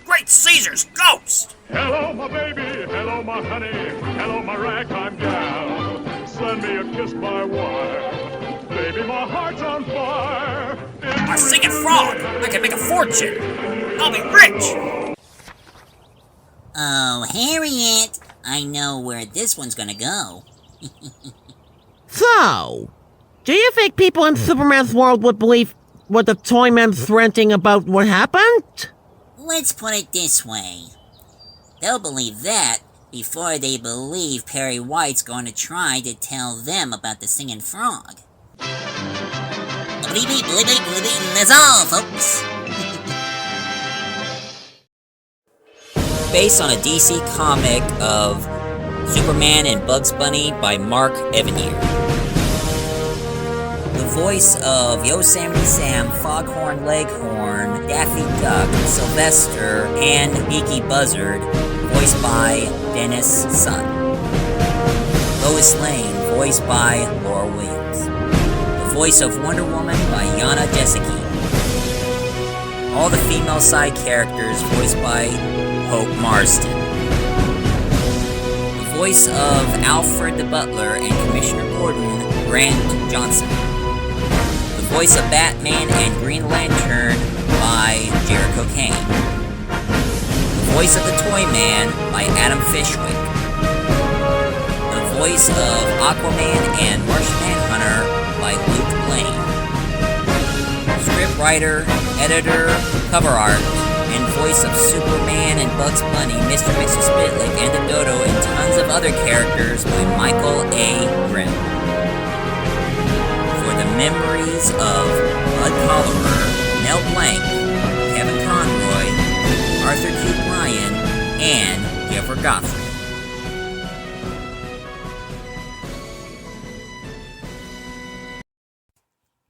Great Caesar's ghost! Hello, my baby. Hello, my honey. Hello, my ragtime gal. Send me a kiss by wire. Baby, my heart's on fire. A singing frog! I can make a fortune! I'll be rich! Oh, Harriet! I know where this one's gonna go. So, do you think people in Superman's world would believe what the Toyman's ranting about what happened? Let's put it this way. They'll believe that before they believe Perry White's going to try to tell them about the singing frog. And that's all, folks. Based on a DC comic of Superman and Bugs Bunny by Mark Evanier. The voice of Yosemite Sam, Foghorn, Leghorn, Daffy Duck, Sylvester, and Beaky Buzzard, voiced by Dennis Sun. Lois Lane, voiced by Laura Williams. The voice of Wonder Woman by Janna Jezeski. All the female side characters voiced by Hope Marston. The voice of Alfred the Butler and Commissioner Gordon, Grant Johnson. The voice of Batman and Green Lantern by Jericho Kean. The voice of the Toyman by Adam Fishwick. The voice of Aquaman and Martian Manhunter by Lois Lane. Scriptwriter, editor, cover art, and voice of Superman and Bugs Bunny, Mr. Mxyzptlk, and the Dodo, and tons of other characters by Michael A. Grimm. For the memories of Bud Colliver, Nell Blanc, Kevin Conroy, Arthur Q. Bryan, and Gilbert Gottfried.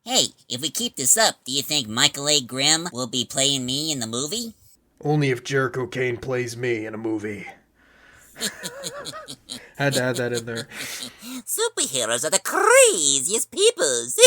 Hey, if we keep this up, do you think Michael A. Grimm will be playing me in the movie? Only if Jericho Kean plays me in a movie. Had to add that in there. Superheroes are the craziest peoples.